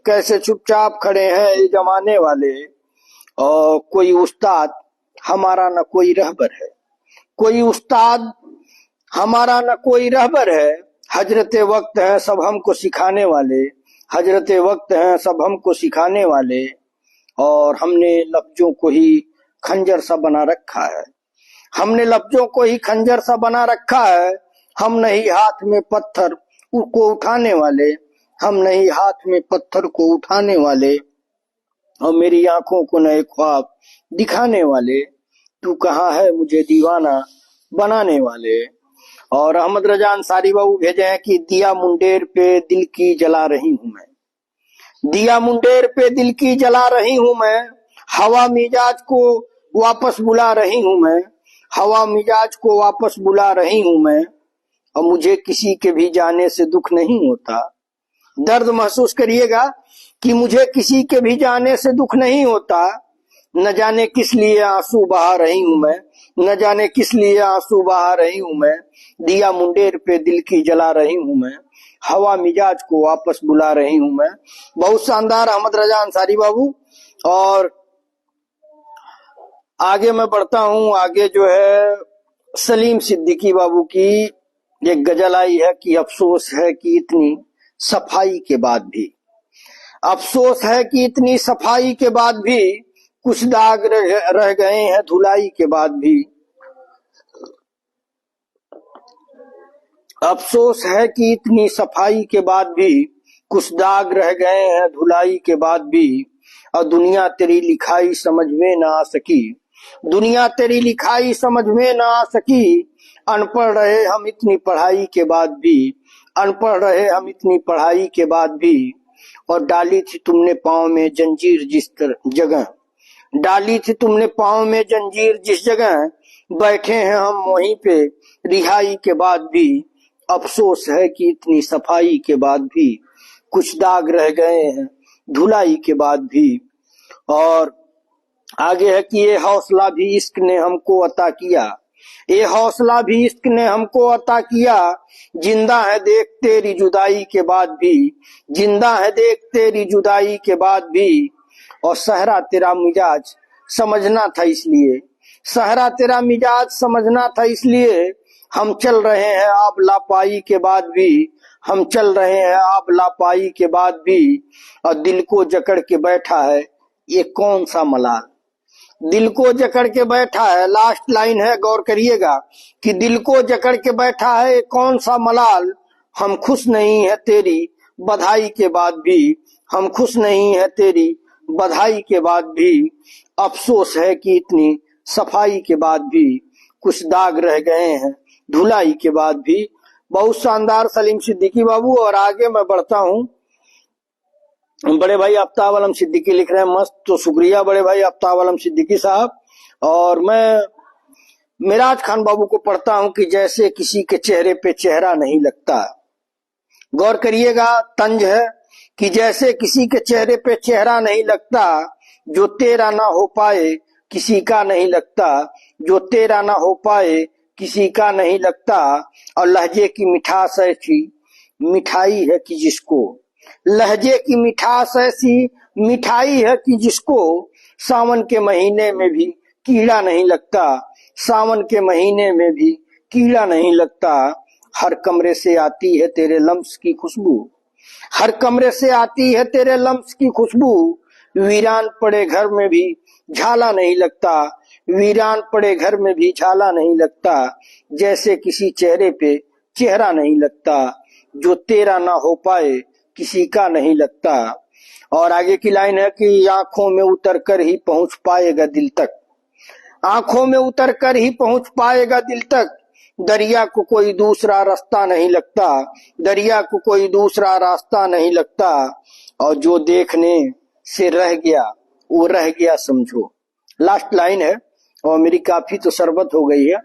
कैसे चुपचाप खड़े हैं ये जमाने वाले। और कोई उस्ताद हमारा न कोई रहबर है, कोई उस्ताद हमारा न कोई रहबर है, हजरते वक्त हैं सब हमको सिखाने वाले, हजरते वक्त हैं सब हमको सिखाने वाले, और हमने लफ्जों को ही खंजर सा बना रखा है, हमने लफ्जों को ही खंजर सा बना रखा है। हम नहीं हाथ में पत्थर को उठाने वाले, हम नहीं हाथ में पत्थर को उठाने वाले, और मेरी आंखों को नए ख्वाब दिखाने वाले, तू कहाँ है मुझे दीवाना बनाने वाले। और अहमद रजा अंसारी बाबू भेजे हैं कि दिया मुंडेर पे दिल की जला रही हूं मैं, दिया मुंडेर पे दिल की जला रही हूं मैं, हवा मिजाज को वापस बुला रही हूं मैं, हवा मिजाज को वापस बुला रही हूं मैं, और मुझे किसी के भी जाने से दुख नहीं होता। दर्द महसूस करिएगा कि मुझे किसी के भी जाने से दुख नहीं होता। न जाने किस लिए आंसू बहा रही हूं मैं, न जाने किस लिए आंसू बहा रही हूं मैं, दिया मुंडेर पे दिल की जला रही हूं मैं, हवा मिजाज को वापस बुला रही हूं मैं। बहुत शानदार अहमद रजा अंसारी बाबू। और आगे मैं बढ़ता हूं, आगे जो है सलीम सिद्दीकी बाबू की एक गजल आई है कि अफसोस है कि इतनी सफाई के बाद भी, अफसोस है कि इतनी सफाई के बाद भी कुछ दाग रह गए हैं धुलाई के बाद भी, अफसोस है कि इतनी सफाई के बाद भी कुछ दाग रह गए हैं धुलाई के बाद भी, और दुनिया तेरी लिखाई समझ में ना आ सकी, दुनिया तेरी लिखाई समझ में ना आ सकी, अनपढ़ रहे हम इतनी पढ़ाई के बाद भी, अनपढ़ रहे हम इतनी पढ़ाई के बाद भी, और डाली थी तुमने पाँव में जंजीर जिस जगह, डाली थी तुमने पाँव में जंजीर जिस जगह, बैठे हैं हम वहीं पे रिहाई के बाद भी, अफसोस है कि इतनी सफाई के बाद भी कुछ दाग रह गए हैं धुलाई के बाद भी। और आगे है कि ये हौसला भी इश्क ने हमको अता किया, ये हौसला भी इश्क ने हमको अता किया, जिंदा है देख तेरी जुदाई के बाद भी, जिंदा है देख तेरी जुदाई के बाद भी, और सहरा तेरा मिजाज समझना था इसलिए, सहरा तेरा मिजाज समझना था इसलिए, हम चल रहे हैं आप लापाई के बाद भी, हम चल रहे हैं आप लापाई के बाद भी, और दिल को जकड़ के बैठा है ये कौन सा मलाल, दिल को जकड़ के बैठा है, लास्ट लाइन है गौर करिएगा कि दिल को जकड़ के बैठा है कौन सा मलाल, हम खुश नहीं है तेरी बधाई के बाद भी, हम खुश नहीं है तेरी बधाई के बाद भी, अफसोस है कि इतनी सफाई के बाद भी कुछ दाग रह गए हैं धुलाई के बाद भी। बहुत शानदार सलीम सिद्दीकी बाबू। और आगे मैं बढ़ता हूं, बड़े भाई आफ्ताब आलम सिद्दीकी लिख रहे हैं मस्त, तो शुक्रिया बड़े भाई आफ्ताब आलम सिद्दीकी साहब। और मैं मिराज खान बाबू को पढ़ता हूं कि जैसे किसी के चेहरे पे चेहरा नहीं लगता, गौर करिएगा तंज है कि जैसे किसी के चेहरे पे चेहरा नहीं लगता, जो तेरा ना हो पाए किसी का नहीं लगता, जो तेरा ना हो पाए किसी का नहीं लगता, और लहजे की मिठास ऐसी मिठाई है कि जिसको, लहजे की मिठास ऐसी मिठाई है कि जिसको सावन के महीने में भी कीड़ा नहीं लगता, सावन के महीने में भी कीड़ा नहीं लगता, हर कमरे से आती है तेरे लम्स की खुशबू, हर कमरे से आती है तेरे लम्स की खुशबू, वीरान पड़े घर में भी झाला नहीं लगता, वीरान पड़े घर में भी झाला नहीं लगता, जैसे किसी चेहरे पे चेहरा नहीं लगता, जो तेरा ना हो पाए किसी का नहीं लगता। और आगे की लाइन है कि आंखों में उतर कर ही पहुंच पाएगा दिल तक, आंखों में उतर कर ही पहुंच पाएगा दिल तक, दरिया को कोई दूसरा रास्ता नहीं लगता, दरिया को कोई दूसरा रास्ता नहीं लगता, और जो देखने से रह गया वो रह गया समझो। लास्ट लाइन है और मेरी काफी तो शरबत हो गई है।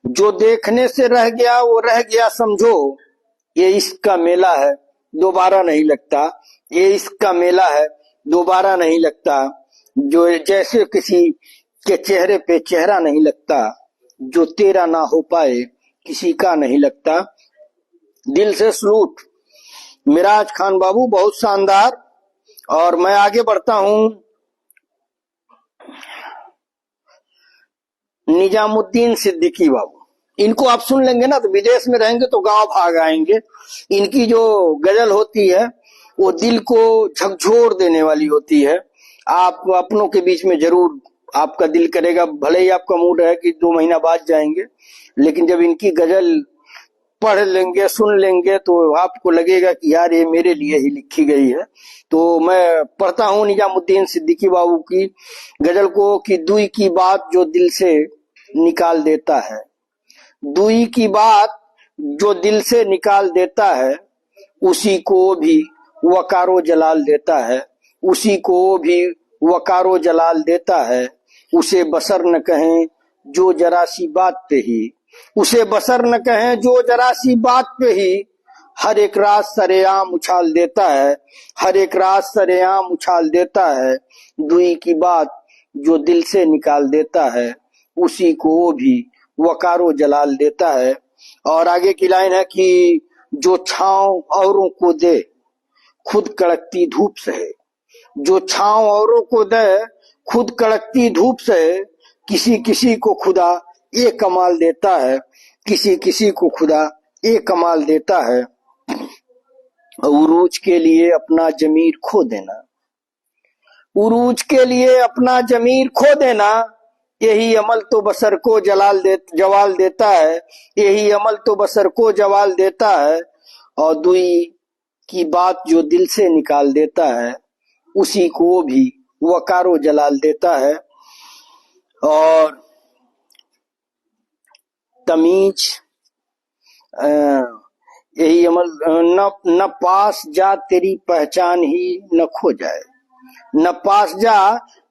जो देखने से रह गया वो रह गया समझो, ये इश्क का मेला है दोबारा नहीं लगता, ये इश्क का मेला है दोबारा नहीं लगता, जो जैसे किसी के चेहरे पे चेहरा नहीं लगता, जो तेरा ना हो पाए किसी का नहीं लगता। दिल से सलूट मिराज खान बाबू, बहुत शानदार। और मैं आगे बढ़ता हूं, निजामुद्दीन सिद्दीकी बाबू, इनको आप सुन लेंगे ना तो विदेश में रहेंगे तो गांव भाग आएंगे। इनकी जो गजल होती है वो दिल को झकझोर देने वाली होती है। आप अपनों के बीच में जरूर आपका दिल करेगा, भले ही आपका मूड है कि 2 महीना बाद जाएंगे, लेकिन जब इनकी गजल पढ़ लेंगे सुन लेंगे तो आपको लगेगा कि यार ये मेरे लिए ही लिखी गई है। तो मैं पढ़ता हूँ निजामुद्दीन सिद्दीकी बाबू की गजल को कि दुई की बात जो दिल से निकाल देता है, दुई की बात जो दिल से निकाल देता है, उसी को भी वकारो जलाल देता है, उसी को भी वकारो जलाल देता है। उसे बसर न कहें जो जरा सी बात पे ही, उसे बसर न कहें जो जरा सी बात पे ही, हर एक रात सरेआम उछाल देता है, हर एक रात सरेआम उछाल देता है। दुई की बात जो दिल से निकाल देता है, उसी को भी वकारो जलाल देता है। और आगे की लाइन है कि जो छांव औरों को दे खुद कड़कती धूप से, जो छांव औरों को दे खुद कड़कती धूप से, किसी किसी को खुदा ये कमाल देता है, किसी किसी को खुदा ये कमाल देता है। उरूज के लिए अपना जमीर खो देना, उरूज के लिए अपना जमीर खो देना, यही अमल तो बसर को जवाल देता है, यही अमल तो बसर को जवाल देता है। और दुई की बात जो दिल से निकाल देता है, उसी को भी वकारो जलाल देता है। और तमीज यही अमल न पास जा तेरी पहचान ही न खो जाए, न पास जा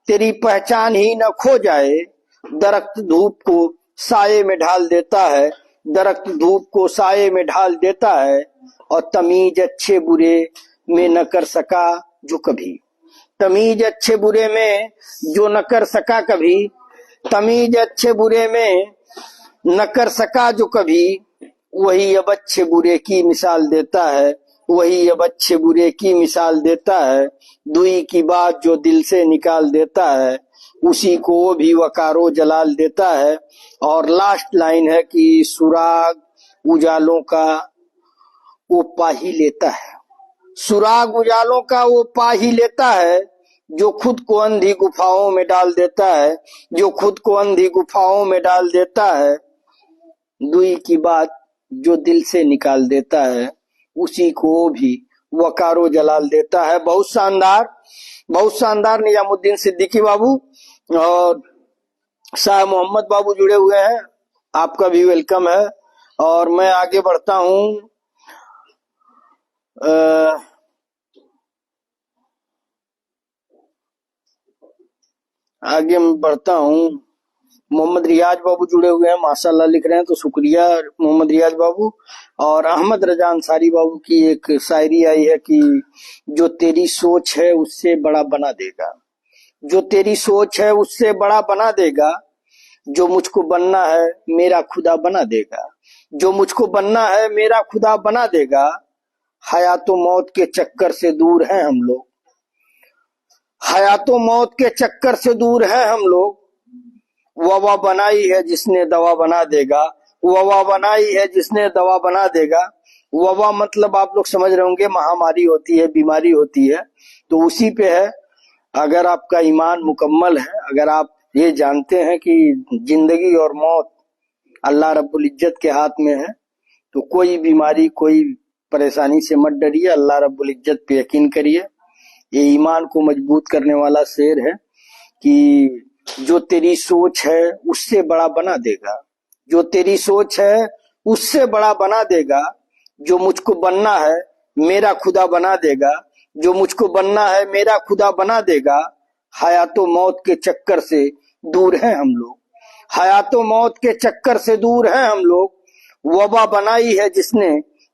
तेरी पहचान ही न खो जाए। दरख्त धूप को साये में ढाल देता है, दरख्त धूप को साये में ढाल देता है। और तमीज अच्छे बुरे में न कर सका जो कभी, तमीज अच्छे बुरे में जो न कर सका कभी, तमीज अच्छे बुरे में न कर सका जो कभी, वही अब अच्छे बुरे की मिसाल देता है, वही अब अच्छे बुरे की मिसाल देता है। दुई की बात जो दिल से निकाल देता है, उसी को भी वकारो जलाल देता है। और लास्ट लाइन है कि सुराग उजालों का वो पा ही लेता है, सुराग उजालों का वो पा ही लेता है, जो खुद को अंधी गुफाओं में डाल देता है, जो खुद को अंधी गुफाओं में डाल देता है। दुई की बात जो दिल से निकाल देता है, उसी को भी वकारो जलाल देता है। बहुत शानदार निजामुद्दीन सिद्दीकी बाबू और शाह मोहम्मद बाबू जुड़े हुए हैं, आपका भी वेलकम है। और मैं आगे बढ़ता हूँ मोहम्मद रियाज बाबू जुड़े हुए हैं, माशाल्लाह लिख रहे हैं, तो शुक्रिया मोहम्मद रियाज बाबू। और अहमद रजा अंसारी बाबू की एक शायरी आई है कि जो तेरी सोच है उससे बड़ा बना देगा, जो तेरी सोच है उससे बड़ा बना देगा, जो मुझको बनना है मेरा खुदा बना देगा, जो मुझको बनना है मेरा खुदा बना देगा। हयातो मौत के चक्कर से दूर हैं हम लोग, हयातो मौत के चक्कर से दूर हैं हम लोग। वबा बनाई है जिसने दवा बना देगा, वबा बनाई है जिसने दवा बना देगा। वबा मतलब आप लोग समझ रहे होंगे महामारी होती है, बीमारी होती है, तो उसी पे है। अगर आपका ईमान मुकम्मल है, अगर आप ये जानते हैं कि जिंदगी और मौत अल्लाह रब्बुल इज्जत के हाथ में है, तो कोई बीमारी कोई परेशानी से मत डरिए, अल्लाह रब्बुल इज्जत पे यकीन करिए। ये ईमान को मजबूत करने वाला शेर है कि जो तेरी सोच है उससे बड़ा बना देगा, जो तेरी सोच है उससे बड़ा बना देगा, जो मुझको बनना है मेरा खुदा बना देगा, जो मुझको बनना है मेरा खुदा बना देगा। हयातो मौत के चक्कर से दूर हैं हम लोग, हयातो मौत के चक्कर से दूर हैं हम लोग। वबा बनाई है जिसने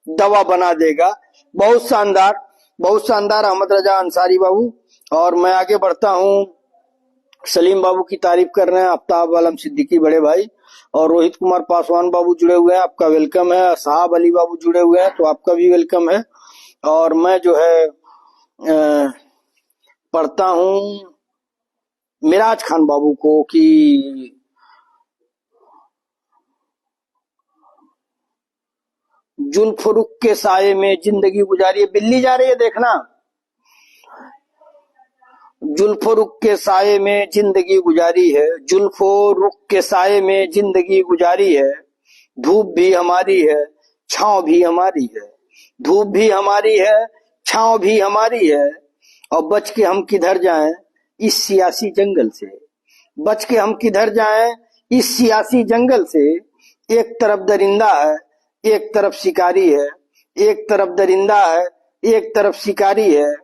दवा बना देगा। बहुत शानदार अहमद रजा अंसारी बाबू। और मैं आगे बढ़ता हूँ, सलीम बाबू की तारीफ कर रहे हैं, आफ्ताब आलम सिद्दीकी बड़े भाई, और रोहित कुमार पासवान बाबू जुड़े हुए हैं, आपका वेलकम है। साहब अली बाबू जुड़े हुए हैं, तो आपका भी वेलकम है। और मैं जो है पढ़ता हूँ मिराज खान बाबू को कि जुल्फ रुख के साये में जिंदगी गुजारी है। बिल्ली जा रही है, देखना। जुल्फ रुख के साये में जिंदगी गुजारी है, जुल्फ रुख के साये में जिंदगी गुजारी है। धूप भी हमारी है, छांव भी हमारी है। धूप भी हमारी है, छांव भी हमारी है। और बच के हम किधर जाएं इस सियासी जंगल से, बच के हम किधर जाएं इस सियासी जंगल से। एक तरफ दरिंदा है, एक तरफ शिकारी है, एक तरफ दरिंदा है, एक तरफ शिकारी है।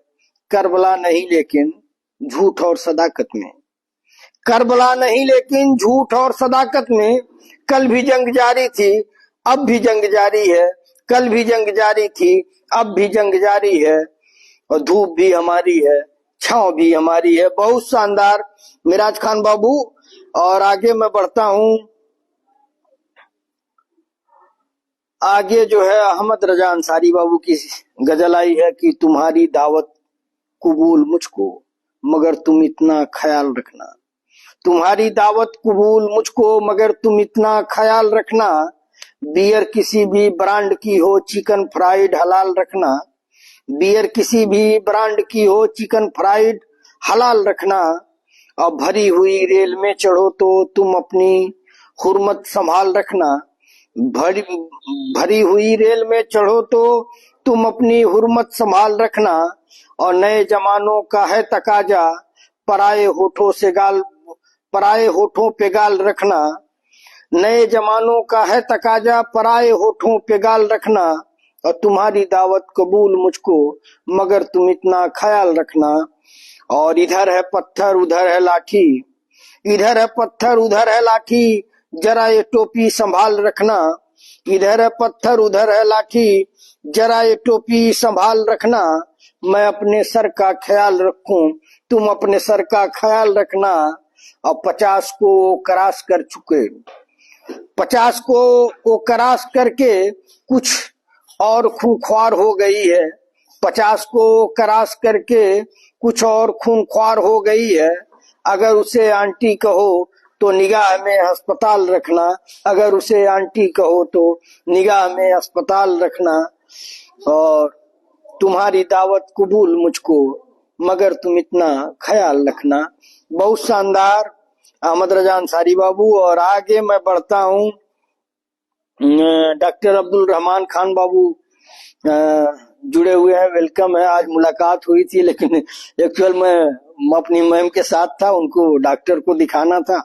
करबला नहीं लेकिन झूठ और सदाकत में, करबला नहीं लेकिन झूठ और सदाकत में। कल भी जंग जारी थी, अब भी जंग जारी है। कल भी जंग जारी थी, अब भी जंग जारी है। और धूप भी हमारी है, छांव भी हमारी है। बहुत शानदार मिराज खान बाबू। और आगे मैं बढ़ता हूं। आगे जो है अहमद रजा अंसारी बाबू की गजल आई है कि तुम्हारी दावत कबूल मुझको मगर तुम इतना ख्याल रखना। तुम्हारी दावत कबूल मुझको मगर तुम इतना ख्याल रखना। बियर किसी भी ब्रांड की हो, चिकन फ्राइड हलाल रखना। बियर किसी भी ब्रांड की हो, चिकन फ्राइड हलाल रखना। और भरी हुई रेल में चढ़ो तो तुम अपनी हुर्मत संभाल रखना। भरी हुई रेल में चढ़ो तो तुम अपनी हुर्मत संभाल रखना। और नए जमानों का है तकाजा, पराए होठों से गाल, पराए होठों पे गाल रखना। नए जमानों का है तकाजा, पराए होठों पे गाल रखना। और तुम्हारी दावत कबूल मुझको मगर तुम इतना ख्याल रखना। और इधर है पत्थर उधर है लाठी, इधर है पत्थर उधर है लाठी, जरा ये टोपी संभाल रखना। इधर है पत्थर उधर है लाठी, जरा ये टोपी संभाल रखना। मैं अपने सर का ख्याल रखूं, तुम अपने सर का ख्याल रखना। और 50 को क्रॉस कर चुके, 50 को वो क्रॉस करके कुछ और खूंखार हो गई है। 50 को क्रॉस करके कुछ और खूंखार हो गई है। अगर उसे आंटी कहो तो निगाह में अस्पताल रखना। अगर उसे आंटी कहो तो निगाह में अस्पताल रखना। और तुम्हारी दावत कबूल मुझको मगर तुम इतना ख्याल रखना। बहुत शानदार अहमद रजा अंसारी बाबू। और आगे मैं बढ़ता हूँ। डॉक्टर अब्दुल रहमान खान बाबू जुड़े हुए हैं, वेलकम है। आज मुलाकात हुई थी लेकिन एक्चुअल में अपनी मैम के साथ था, उनको डॉक्टर को दिखाना था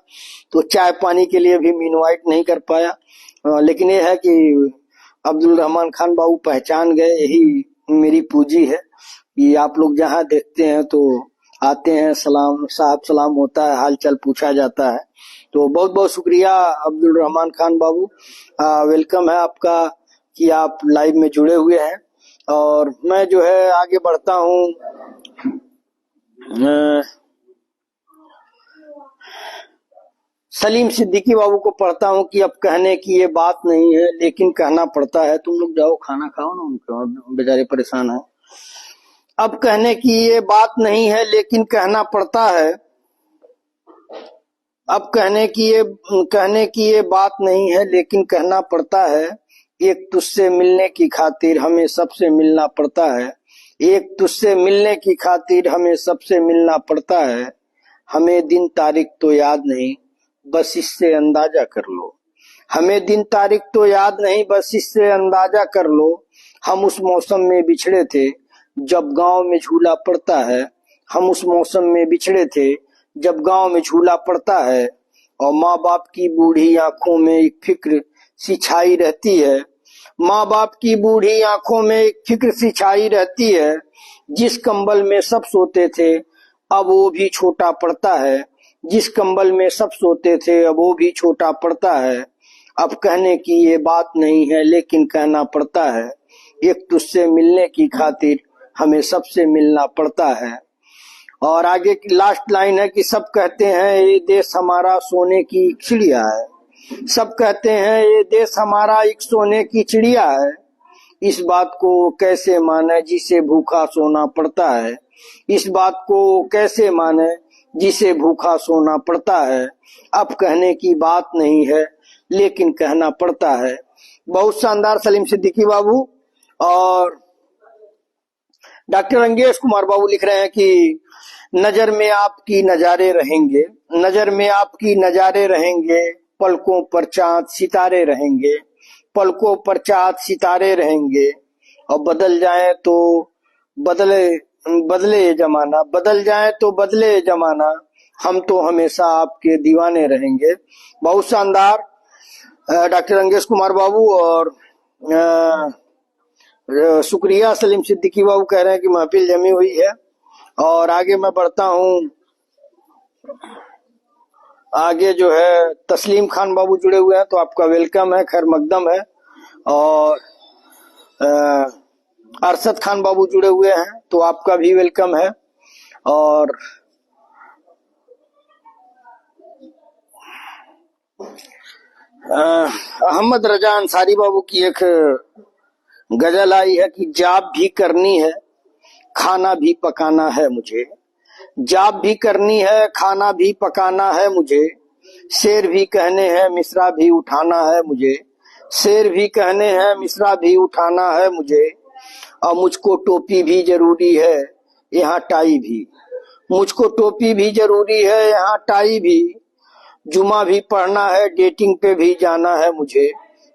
तो चाय पानी के लिए भी मैं इनवाइट नहीं कर पाया। लेकिन ये है कि अब्दुल रहमान खान बाबू पहचान गए, यही मेरी पूंजी है कि आप लोग जहाँ देखते हैं तो आते हैं, सलाम साहब सलाम होता है, हाल चाल पूछा जाता है। तो बहुत बहुत शुक्रिया अब्दुल रहमान खान बाबू, वेलकम है आपका कि आप लाइव में जुड़े हुए हैं। और मैं जो है आगे बढ़ता हूँ। सलीम सिद्दीकी बाबू को पढ़ता हूँ कि अब कहने की ये बात नहीं है लेकिन कहना पड़ता है। तुम लोग जाओ खाना खाओ ना, उनको बेचारे परेशान है। अब कहने की ये बात नहीं है लेकिन कहना पड़ता है। अब कहने की ये बात नहीं है लेकिन कहना पड़ता है। एक तुझसे मिलने की खातिर हमें सबसे मिलना पड़ता है। एक तुझसे मिलने की खातिर हमें सबसे मिलना पड़ता है। हमें दिन तारीख तो याद नहीं, बस इससे अंदाजा कर लो। हमें दिन तारीख तो याद नहीं, बस इससे अंदाजा कर लो। हम उस मौसम में बिछड़े थे जब गांव में झूला पड़ता है। हम उस मौसम में बिछड़े थे जब गांव में झूला पड़ता है। और माँ बाप की बूढ़ी आंखों में एक फिक्र सी छाई रहती है। माँ बाप की बूढ़ी आंखों में एक फिक्र सी छाई रहती है। जिस कंबल में सब सोते थे अब वो भी छोटा पड़ता है। जिस कंबल में सब सोते थे अब वो भी छोटा पड़ता है। अब कहने की ये बात नहीं है लेकिन कहना पड़ता है। एक तुझसे मिलने की खातिर हमें सबसे मिलना पड़ता है। और आगे की लास्ट लाइन है कि सब कहते हैं ये देश हमारा सोने की चिड़िया है। सब कहते हैं ये देश हमारा एक सोने की चिड़िया है। इस बात को कैसे माने जिसे भूखा सोना पड़ता है। इस बात को कैसे माने जिसे भूखा सोना पड़ता है। अब कहने की बात नहीं है लेकिन कहना पड़ता है। बहुत शानदार सलीम सिद्दीकी बाबू। और डॉक्टर अंगेश कुमार बाबू लिख रहे हैं कि नजर में आपकी नजारे रहेंगे, नजर में आपकी नजारे रहेंगे, पलकों पर चांद सितारे रहेंगे, पलकों पर चांद सितारे रहेंगे। और बदल जाए तो बदले बदले जमाना, बदल जाए तो बदले जमाना, हम तो हमेशा आपके दीवाने रहेंगे। बहुत शानदार डॉक्टर अंगेश कुमार बाबू। और शुक्रिया सलीम सिद्दीकी बाबू, कह रहे हैं कि महफिल जमी हुई है। और आगे मैं बढ़ता हूँ। आगे जो है तस्लीम खान बाबू जुड़े हुए हैं, तो आपका वेलकम है, खैर मकदम है। और अरशद खान बाबू जुड़े हुए हैं, तो आपका भी वेलकम है। और अहमद रजा अंसारी बाबू की एक गजल आई है कि जाब भी करनी है, खाना भी पकाना है मुझे, जाब भी करनी है, खाना भी पकाना है मुझे, शेर भी कहने हैं, मिसरा भी उठाना है मुझे, शेर भी कहने हैं, मिसरा भी उठाना है मुझे। और मुझको टोपी भी जरूरी है, यहाँ टाई भी, मुझको टोपी भी जरूरी है, यहाँ टाई भी, जुमा भी पढ़ना है, डेटिंग पे भी जाना है मुझे,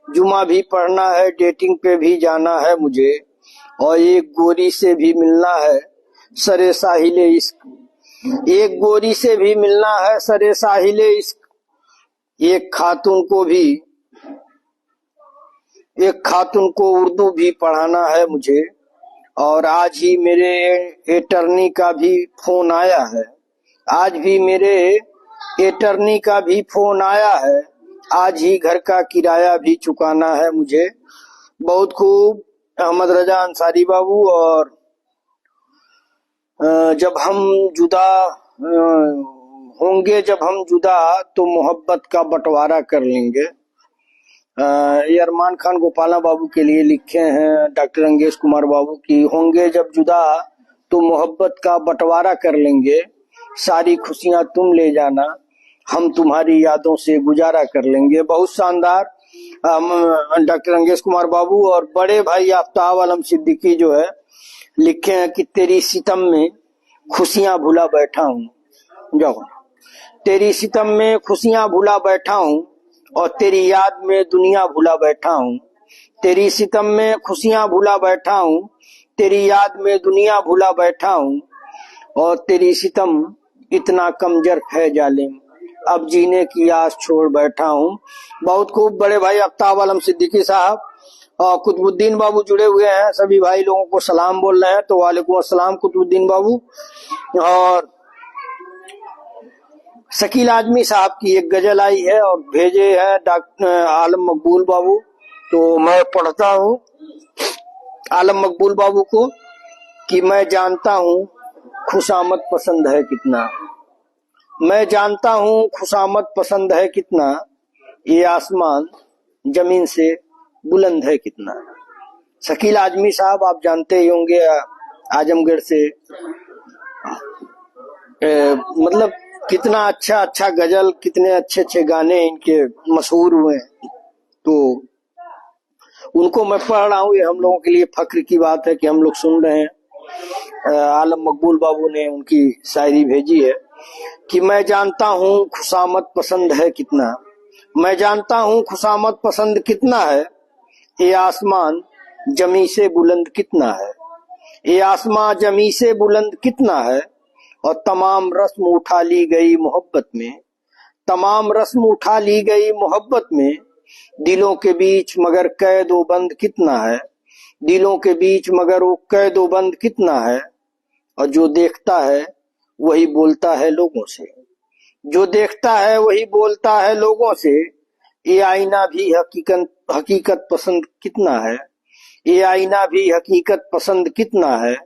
जुमा भी पढ़ना है, डेटिंग पे भी जाना है मुझे। और एक गोरी से भी मिलना है, सरे साहिले इश्क, एक गोरी से भी मिलना है, सरे साहिले इश्क, एक खातून को उर्दू भी पढ़ाना है मुझे। और आज ही मेरे एटर्नी का भी फोन आया है, आज भी मेरे एटर्नी का भी फोन आया है, आज ही घर का किराया भी चुकाना है मुझे। बहुत खूब अहमद रजा अंसारी बाबू। और जब हम जुदा होंगे, जब हम जुदा तो मोहब्बत का बंटवारा कर लेंगे। ये अरमान खान गोपाला बाबू के लिए लिखे हैं डॉक्टर अंगेश कुमार बाबू की, होंगे जब जुदा तो मोहब्बत का बंटवारा कर लेंगे, सारी खुशियां तुम ले जाना, हम तुम्हारी यादों से गुजारा कर लेंगे। बहुत शानदार डॉक्टर अंगेश कुमार बाबू। और बड़े भाई आफ्ताब आलम सिद्दीकी जो है लिखे हैं कि तेरी सितम में खुशियां भुला बैठा हूँ, जाओ तेरी सितम में खुशियां भुला बैठा हूँ, और तेरी याद में दुनिया भुला बैठा हूँ, तेरी सितम में खुशियां भुला बैठा हूँ, तेरी याद में दुनिया भुला बैठा हूँ, और तेरी सितम इतना कमजोर है जालिम, अब जीने की आस छोड़ बैठा हूँ। बहुत खूब बड़े भाई आफ्ताब आलम सिद्दीकी साहब और कुतुबुद्दीन बाबू जुड़े हुए हैं, सभी भाई लोगों को सलाम बोल रहे हैं, तो वालेकुम अस्सलाम कुतुबुद्दीन बाबू। और शकील आजमी साहब की एक गजल आई है और भेजे है डॉक्टर आलम मकबूल बाबू, तो मैं पढ़ता हूँ आलम मकबूल बाबू को कि मैं जानता हूँ खुशामद पसंद है कितना, मैं जानता हूँ खुशामद पसंद है कितना, ये आसमान जमीन से बुलंद है कितना। शकील आजमी साहब आप जानते ही होंगे, आजमगढ़ से मतलब कितना अच्छा अच्छा गजल, कितने अच्छे अच्छे गाने इनके मशहूर हुए हैं, तो उनको मैं पढ़ रहा हूँ। ये हम लोगों के लिए फख्र की बात है कि हम लोग सुन रहे हैं। आलम मकबूल बाबू ने उनकी शायरी भेजी है कि मैं जानता हूँ खुशामद पसंद है कितना, मैं जानता हूँ खुशामद पसंद कितना है, ये आसमान जमी से बुलंद कितना है, ये आसमान जमी से बुलंद कितना है, और तमाम रस्म उठा ली गई मोहब्बत में, तमाम रस्म उठा ली गई मोहब्बत में, दिलों के बीच मगर कैदो बंद कितना है, दिलों के बीच मगर वो कैदो बंद कितना है। और जो देखता है वही बोलता है लोगों से, जो देखता है वही बोलता है लोगों से, ये आईना भी हकीकत पसंद कितना है, ये आईना भी हकीकत पसंद कितना है।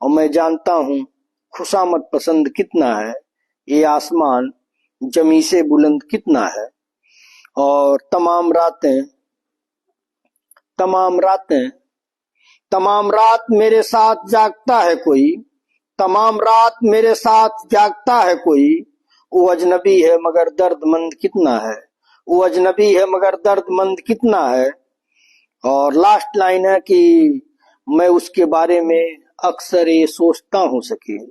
और मैं जानता हूँ खुशामद पसंद कितना है, ये आसमान जमी से बुलंद कितना है। और तमाम रातें तमाम रात मेरे साथ जागता है कोई, तमाम रात मेरे साथ जागता है कोई, वो अजनबी है मगर दर्दमंद कितना है, वो अजनबी है मगर दर्दमंद कितना है। और लास्ट लाइन है कि मैं उसके बारे में अक्सर ये सोचता हूँ शकील,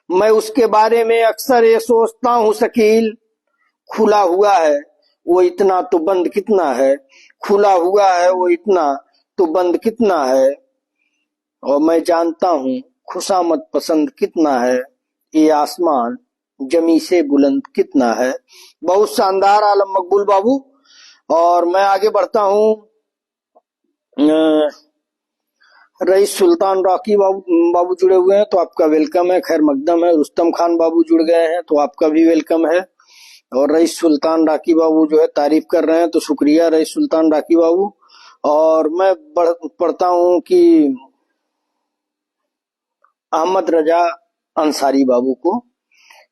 मैं उसके बारे में अक्सर ये सोचता हूँ शकील, खुला हुआ है वो इतना तो बंद कितना है, खुला हुआ है वो इतना तो बंद कितना है, और मैं जानता हूँ खुशामद पसंद कितना है, ये आसमान जमी से बुलंद कितना है। बहुत शानदार आलम मकबूल बाबू। और मैं आगे बढ़ता हूँ। रईस सुल्तान राकी बाबू जुड़े हुए हैं तो आपका वेलकम है, खैर मकदम है। रुस्तम खान बाबू जुड़ गए हैं तो आपका भी वेलकम है। और रईस सुल्तान राकी बाबू जो है तारीफ कर रहे हैं तो शुक्रिया रईस सुल्तान राकी बाबू। और मैं पढ़ता हूँ कि अहमद रजा अंसारी बाबू को,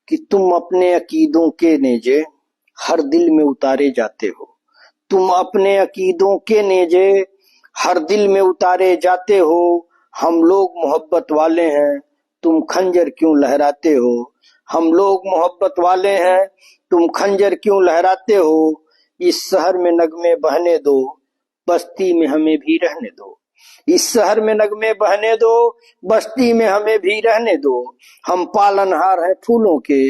कि तुम अपने अकीदों के नेजे हर दिल में उतारे जाते हो, तुम अपने अकीदों के नेजे हर दिल में उतारे जाते हो, हम लोग मोहब्बत वाले हैं तुम खंजर क्यों लहराते हो, हम लोग मोहब्बत वाले हैं तुम खंजर क्यों लहराते हो, इस शहर में नगमे बहने दो बस्ती में हमें भी रहने दो, इस शहर में नगमे बहने दो बस्ती में हमें भी रहने दो, हम पालनहार हैं फूलों के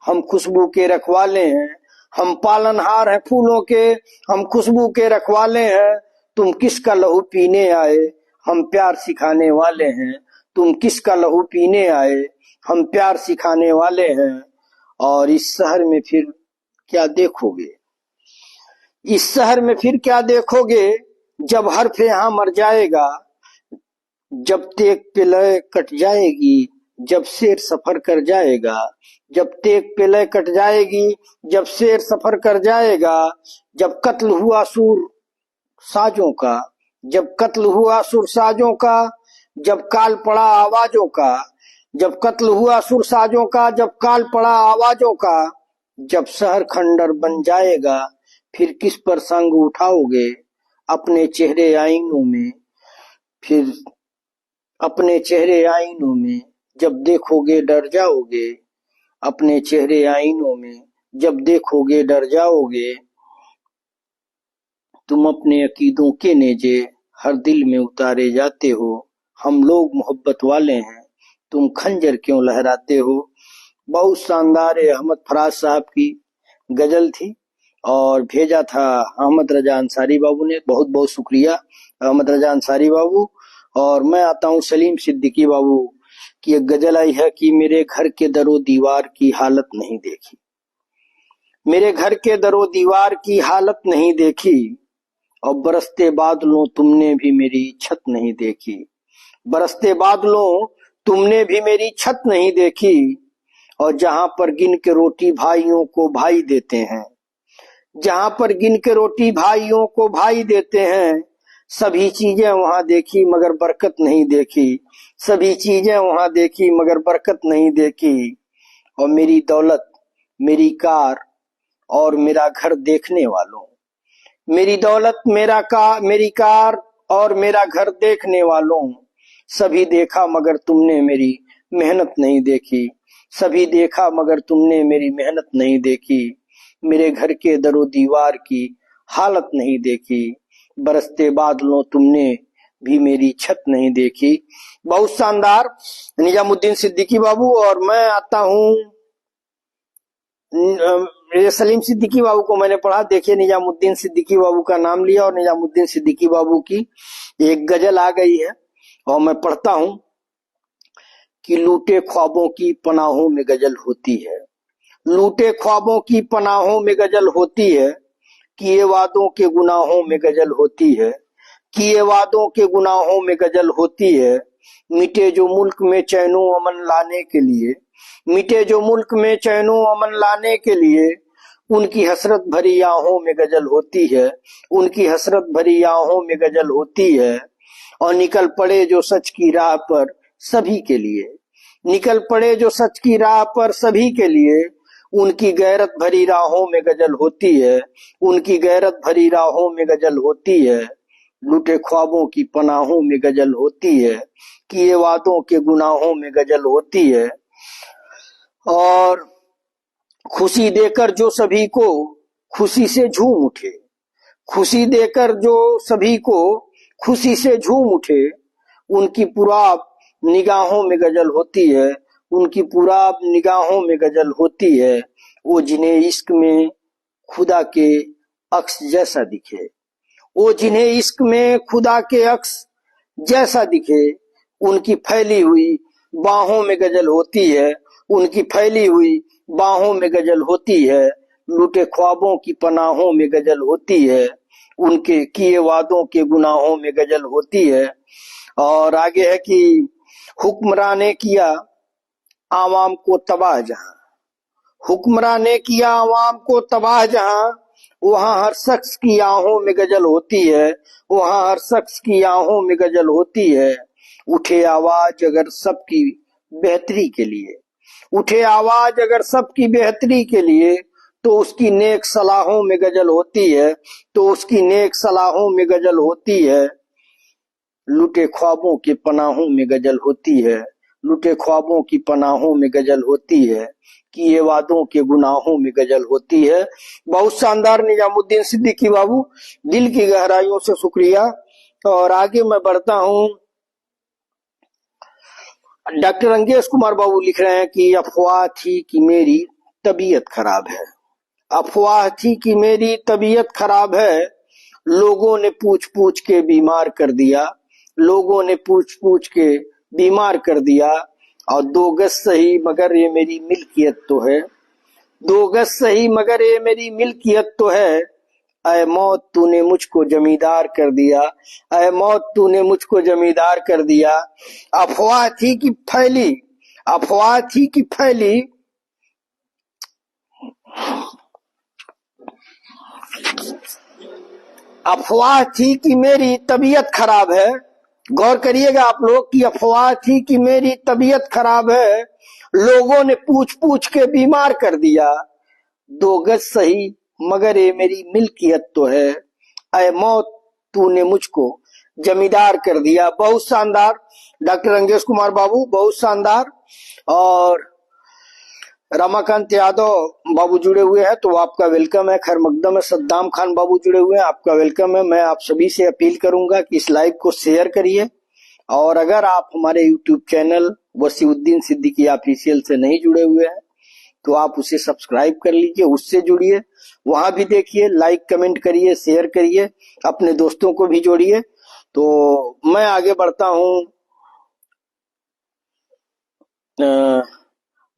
हम खुशबू के रखवाले हैं, हम पालनहार हैं फूलों के हम खुशबू के रखवाले हैं, तुम किसका लहू पीने आए हम प्यार सिखाने वाले हैं, तुम किसका लहू पीने आए हम प्यार सिखाने वाले हैं। और इस शहर में फिर क्या देखोगे, इस शहर में फिर क्या देखोगे, जब हर्फ यहाँ मर जाएगा, जब तेग पे लय कट जाएगी, जब शेर सफर कर जाएगा, जब तेग पे लय कट जाएगी, जब शेर सफर कर जाएगा, जब कत्ल हुआ सूर साजों का, जब कत्ल हुआ सुर साजों का, जब काल पड़ा आवाजों का, जब कत्ल हुआ सुर साजों का, जब काल पड़ा आवाजों का, जब शहर खंडर बन जाएगा, फिर किस पर संग उठाओगे अपने चेहरे आईनों में, फिर अपने चेहरे आईनों में जब देखोगे डर जाओगे, अपने चेहरे आईनों में जब देखोगे डर जाओगे, तुम अपने अकीदों के नेजे हर दिल में उतारे जाते हो, हम लोग मोहब्बत वाले हैं तुम खंजर क्यों लहराते हो। बहुत शानदार अहमद फराज साहब की गजल थी और भेजा था अहमद रजा अंसारी बाबू ने, बहुत बहुत शुक्रिया अहमद रजा अंसारी बाबू। और मैं आता हूँ सलीम सिद्दीकी बाबू की एक गजल आई है कि मेरे घर के दरो दीवार की हालत नहीं देखी, मेरे घर के दरो दीवार की हालत नहीं देखी, और बरसते बादलों तुमने भी मेरी छत नहीं देखी, बरसते बादलों तुमने भी मेरी छत नहीं देखी, और जहां पर गिन के रोटी भाइयों को भाई देते हैं, जहां पर गिन के रोटी भाइयों को भाई देते हैं, सभी चीजें वहां देखी मगर बरकत नहीं देखी, सभी चीजें वहां देखी मगर बरकत नहीं देखी, और मेरी दौलत मेरी कार और मेरा घर देखने वालों, मेरी दौलत मेरी कार और मेरा घर देखने वालों, सभी देखा मगर तुमने मेरी मेहनत नहीं देखी, सभी देखा मगर तुमने मेरी मेहनत नहीं देखी, मेरे घर के दरो दीवार की हालत नहीं देखी, बरसते बादलों तुमने भी मेरी छत नहीं देखी। बहुत शानदार निजामुद्दीन सिद्दीकी बाबू। और मैं आता हूँ, ये सलीम सिद्दीकी बाबू को मैंने पढ़ा, देखिए निजामुद्दीन सिद्दीकी बाबू का नाम लिया और निजामुद्दीन सिद्दीकी बाबू की एक गजल आ गई है और मैं पढ़ता हूँ कि लूटे ख्वाबों की पनाहों में गजल होती है, लूटे ख्वाबों की पनाहों में गजल होती है, किए वादों के गुनाहों में गजल होती है, किए वादों के गुनाहों में गजल होती है, मिटे जो मुल्क में चैनो अमन लाने के लिए, मिटे जो मुल्क में चैनो अमन लाने के लिए, उनकी हसरत भरी आहों में गजल होती है, उनकी हसरत भरी आहों में गजल होती है, और निकल पड़े जो सच की राह पर सभी के लिए, निकल पड़े जो सच की राह पर सभी के लिए, उनकी गैरत भरी राहों में गजल होती है, उनकी गैरत भरी राहों में गजल होती है, लूटे ख्वाबों की पनाहों में गजल होती है, किए वादों के गुनाहों में गजल होती है, और खुशी देकर जो सभी को खुशी से झूम उठे, खुशी देकर जो सभी को खुशी से झूम उठे, उनकी पूरा निगाहों में गजल होती है, उनकी पूरा निगाहों में गजल होती है। वो जिन्हें इश्क में खुदा के अक्स जैसा दिखे, वो जिन्हें इश्क में खुदा के अक्स जैसा दिखे, उनकी फैली हुई बाहों में गजल होती है, उनकी फैली हुई बाहों में गजल होती है। लूटे ख्वाबों की पनाहों में गजल होती है, उनके किए वादों के गुनाहों में गजल होती है। और आगे है कि हुक्मरान ने किया आवाम को तबाह जहां, हुक्मरान ने किया आवाम को तबाह जहां, वहां हर शख्स की आहों में गजल होती है, वहां हर शख्स की आहों में गजल होती है। उठे आवाज अगर सबकी बेहतरी के लिए, उठे आवाज अगर सबकी बेहतरी के लिए, तो उसकी नेक सलाहों में गजल होती है, तो उसकी नेक सलाहों में गजल होती है। लुटे ख्वाबों के पनाहों में गजल होती है, लुटे ख्वाबों की पनाहों में गजल होती है, किए वादों के गुनाहों में गजल होती है। बहुत शानदार निजामुद्दीन सिद्दीकी बाबू, दिल की गहराइयों से शुक्रिया। और आगे मैं बढ़ता हूँ। डॉक्टर अंगेश कुमार बाबू लिख रहे हैं कि अफवाह थी कि मेरी तबीयत खराब है, अफवाह थी कि मेरी तबीयत खराब है, लोगों ने पूछ पूछ के बीमार कर दिया, लोगों ने पूछ पूछ के बीमार कर दिया। और 2 गज सही मगर ये मेरी मिल्कियत तो है, 2 गज सही मगर ये मेरी मिल्कियत तो है। ऐ मौत तूने मुझको जमींदार कर दिया, ऐ मौत तूने मुझको जमींदार कर दिया। अफवाह थी कि फैली, अफवाह थी कि फैली, अफवाह थी कि मेरी तबीयत खराब है। गौर करिएगा आप लोग कि अफवाह थी कि मेरी तबीयत खराब है, लोगों ने पूछ पूछ के बीमार कर दिया। 2 गज सही मगर ये मेरी मिल्कियत तो है, ऐ मौत तूने मुझको जमींदार कर दिया। बहुत शानदार डॉक्टर अंगेश कुमार बाबू, बहुत शानदार। और रमाकांत यादव बाबू जुड़े हुए हैं, तो आपका वेलकम है। खैर मकदम है। सद्दाम खान बाबू जुड़े हुए हैं, आपका वेलकम है। मैं आप सभी से अपील करूंगा कि इस लाइव को शेयर करिए। और अगर आप हमारे YouTube channel Wasiuddin Siddiqui official से नहीं जुड़े हुए हैं, तो आप उसे सब्सक्राइब कर लीजिए, उससे जुड़िए, वहां भी देखिए, लाइक कमेंट करिए, शेयर करिए, अपने दोस्तों को भी जोड़िए। तो मैं आगे बढ़ता हूँ।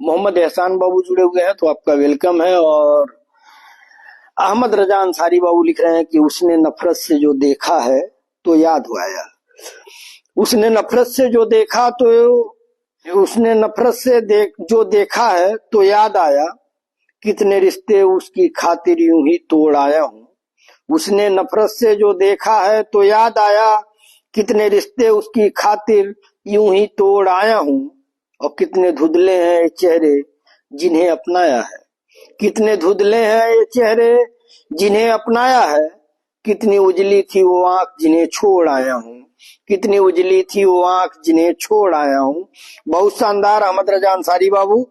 मोहम्मद एहसान बाबू जुड़े हुए हैं, तो आपका वेलकम है। और अहमद रजा अंसारी बाबू लिख रहे हैं कि उसने नफरत से जो देखा है तो याद हो आया, उसने नफरत से जो देखा तो उसने नफरत से जो देखा है तो याद आया, कितने रिश्ते उसकी खातिर यूं ही तोड़ आया हूँ। उसने नफरत से जो देखा है तो याद आया, कितने रिश्ते उसकी खातिर यूं ही तोड़ आया हूँ। और कितने धुंधले हैं ये चेहरे जिन्हें अपनाया है, कितने धुंधले हैं ये चेहरे जिन्हें अपनाया है। कितनी उजली थी वो आंख जिन्हें छोड़ आया हूँ, कितनी उजली थी वो आंख जिन्हें छोड़ आया हूँ। बहुत शानदार अहमद रजा अंसारी बाबू।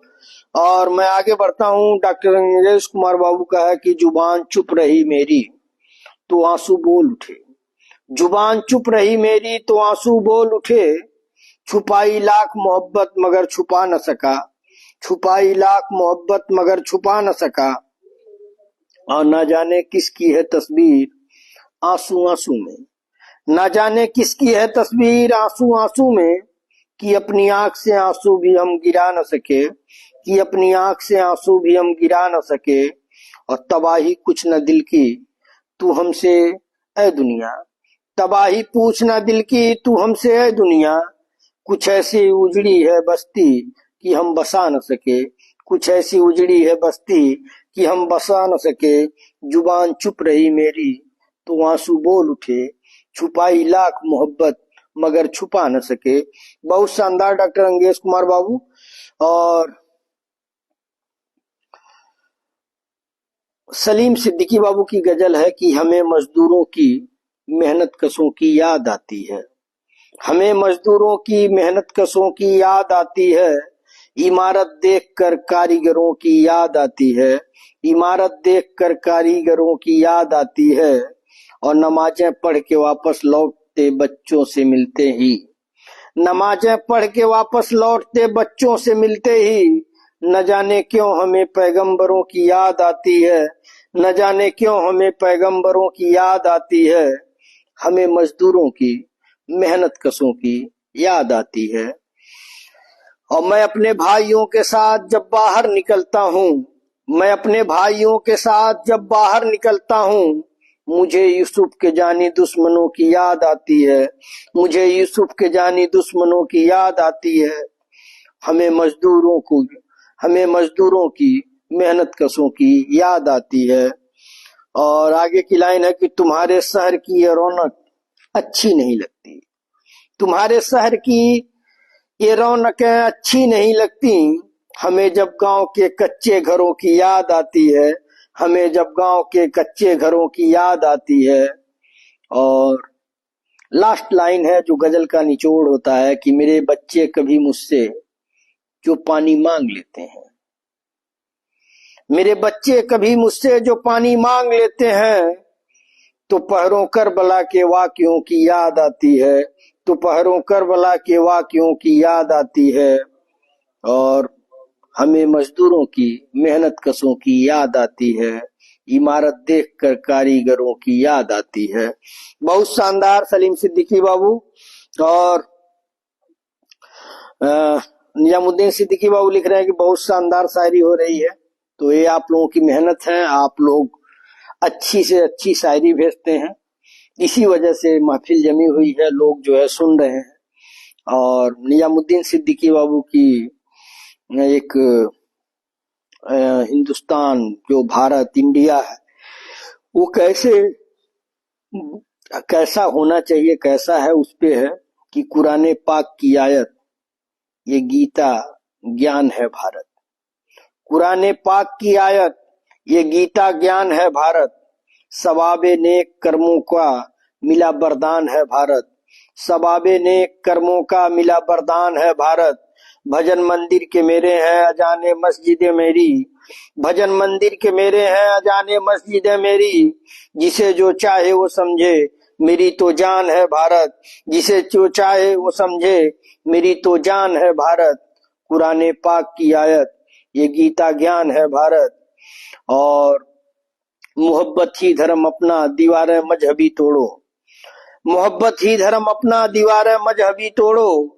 और मैं आगे बढ़ता हूँ। डॉक्टर अंगेश कुमार बाबू का है कि जुबान चुप रही मेरी तो आंसू बोल उठे, जुबान चुप रही मेरी तो आंसू बोल उठे। छुपाई लाख मोहब्बत मगर छुपा न सका, छुपाई लाख मोहब्बत मगर छुपा न सका। और न जाने किसकी है तस्वीर आंसू आंसू में, न जाने किसकी है तस्वीर आंसू आंसू में। कि अपनी आंख से आंसू भी हम गिरा न सके, कि अपनी आंख से आंसू भी हम गिरा न सके। और तबाही कुछ न दिल की तू हमसे ऐ दुनिया, तबाही पूछना दिल की तू हमसे ऐ दुनिया। कुछ ऐसी उजड़ी है बस्ती कि हम बसा न सके, कुछ ऐसी उजड़ी है बस्ती कि हम बसा न सके। जुबान चुप रही मेरी तो आंसू बोल उठे, छुपाई लाख मोहब्बत मगर छुपा न सके। बहुत शानदार डॉक्टर अंगेश कुमार बाबू। और सलीम सिद्दीकी बाबू की गजल है कि हमें मजदूरों की मेहनत कशों की याद आती है, हमें मजदूरों की मेहनत कशों की याद आती है। इमारत देखकर कारीगरों की याद आती है, इमारत देखकर कारीगरों की याद आती है। और नमाजें पढ़ के वापस लौट लौटते बच्चों से मिलते ही, नमाजें पढ़ के वापस लौटते बच्चों से मिलते ही, न जाने क्यों हमें पैगंबरों की याद आती है, न जाने क्यों हमें पैगंबरों की याद आती है, हमें मजदूरों की मेहनत कशों की याद आती है। और मैं अपने भाइयों के साथ जब बाहर निकलता हूँ, मैं अपने भाइयों के साथ जब बाहर निकलता हूँ, मुझे यूसुफ के जानी दुश्मनों की याद आती है, मुझे यूसुफ के जानी दुश्मनों की याद आती है, हमें मजदूरों की मेहनत कशों की याद आती है। और आगे की लाइन है कि तुम्हारे शहर की ये रौनक अच्छी नहीं लगती, तुम्हारे शहर की ये रौनकें अच्छी नहीं लगती, हमें जब गांव के कच्चे घरों की याद आती है, हमें जब गांव के कच्चे घरों की याद आती है। और लास्ट लाइन है जो गजल का निचोड़ होता है कि मेरे बच्चे कभी मुझसे जो पानी मांग लेते हैं, मेरे बच्चे कभी मुझसे जो पानी मांग लेते हैं, तो पहरों करबला के वाक़ियों की याद आती है, तो पहरों करबला के वाक़ियों की याद आती है। और हमें मजदूरों की मेहनत कशों की याद आती है, इमारत देखकर कारीगरों की याद आती है। बहुत शानदार सलीम सिद्दीकी बाबू और निजामुद्दीन सिद्दीकी बाबू लिख रहे हैं कि बहुत शानदार शायरी हो रही है। तो ये आप लोगों की मेहनत है, आप लोग अच्छी से अच्छी शायरी भेजते हैं, इसी वजह से महफिल जमी हुई है, लोग जो है सुन रहे हैं। और निजामुद्दीन सिद्दीकी बाबू की एक हिंदुस्तान जो भारत इंडिया है वो कैसा होना चाहिए, कैसा है, उस पे है कि कुरान पाक की आयत ये गीता ज्ञान है भारत, कुरान पाक की आयत ये गीता ज्ञान है भारत, सवाबे नेक कर्मों का मिला वरदान है भारत, सवाबे नेक कर्मों का मिला वरदान है भारत। भजन मंदिर के मेरे हैं अजाने मस्जिद मेरी, भजन मंदिर के मेरे हैं अजाने मस्जिद मेरी, जिसे जो चाहे वो समझे मेरी तो जान है भारत, जिसे जो चाहे वो समझे मेरी तो जान है भारत, कुरान पाक की आयत ये गीता ज्ञान है भारत। और मोहब्बत ही धर्म अपना दीवारें मजहबी तोड़ो, मोहब्बत ही धर्म अपना दीवारें मजहबी तोड़ो,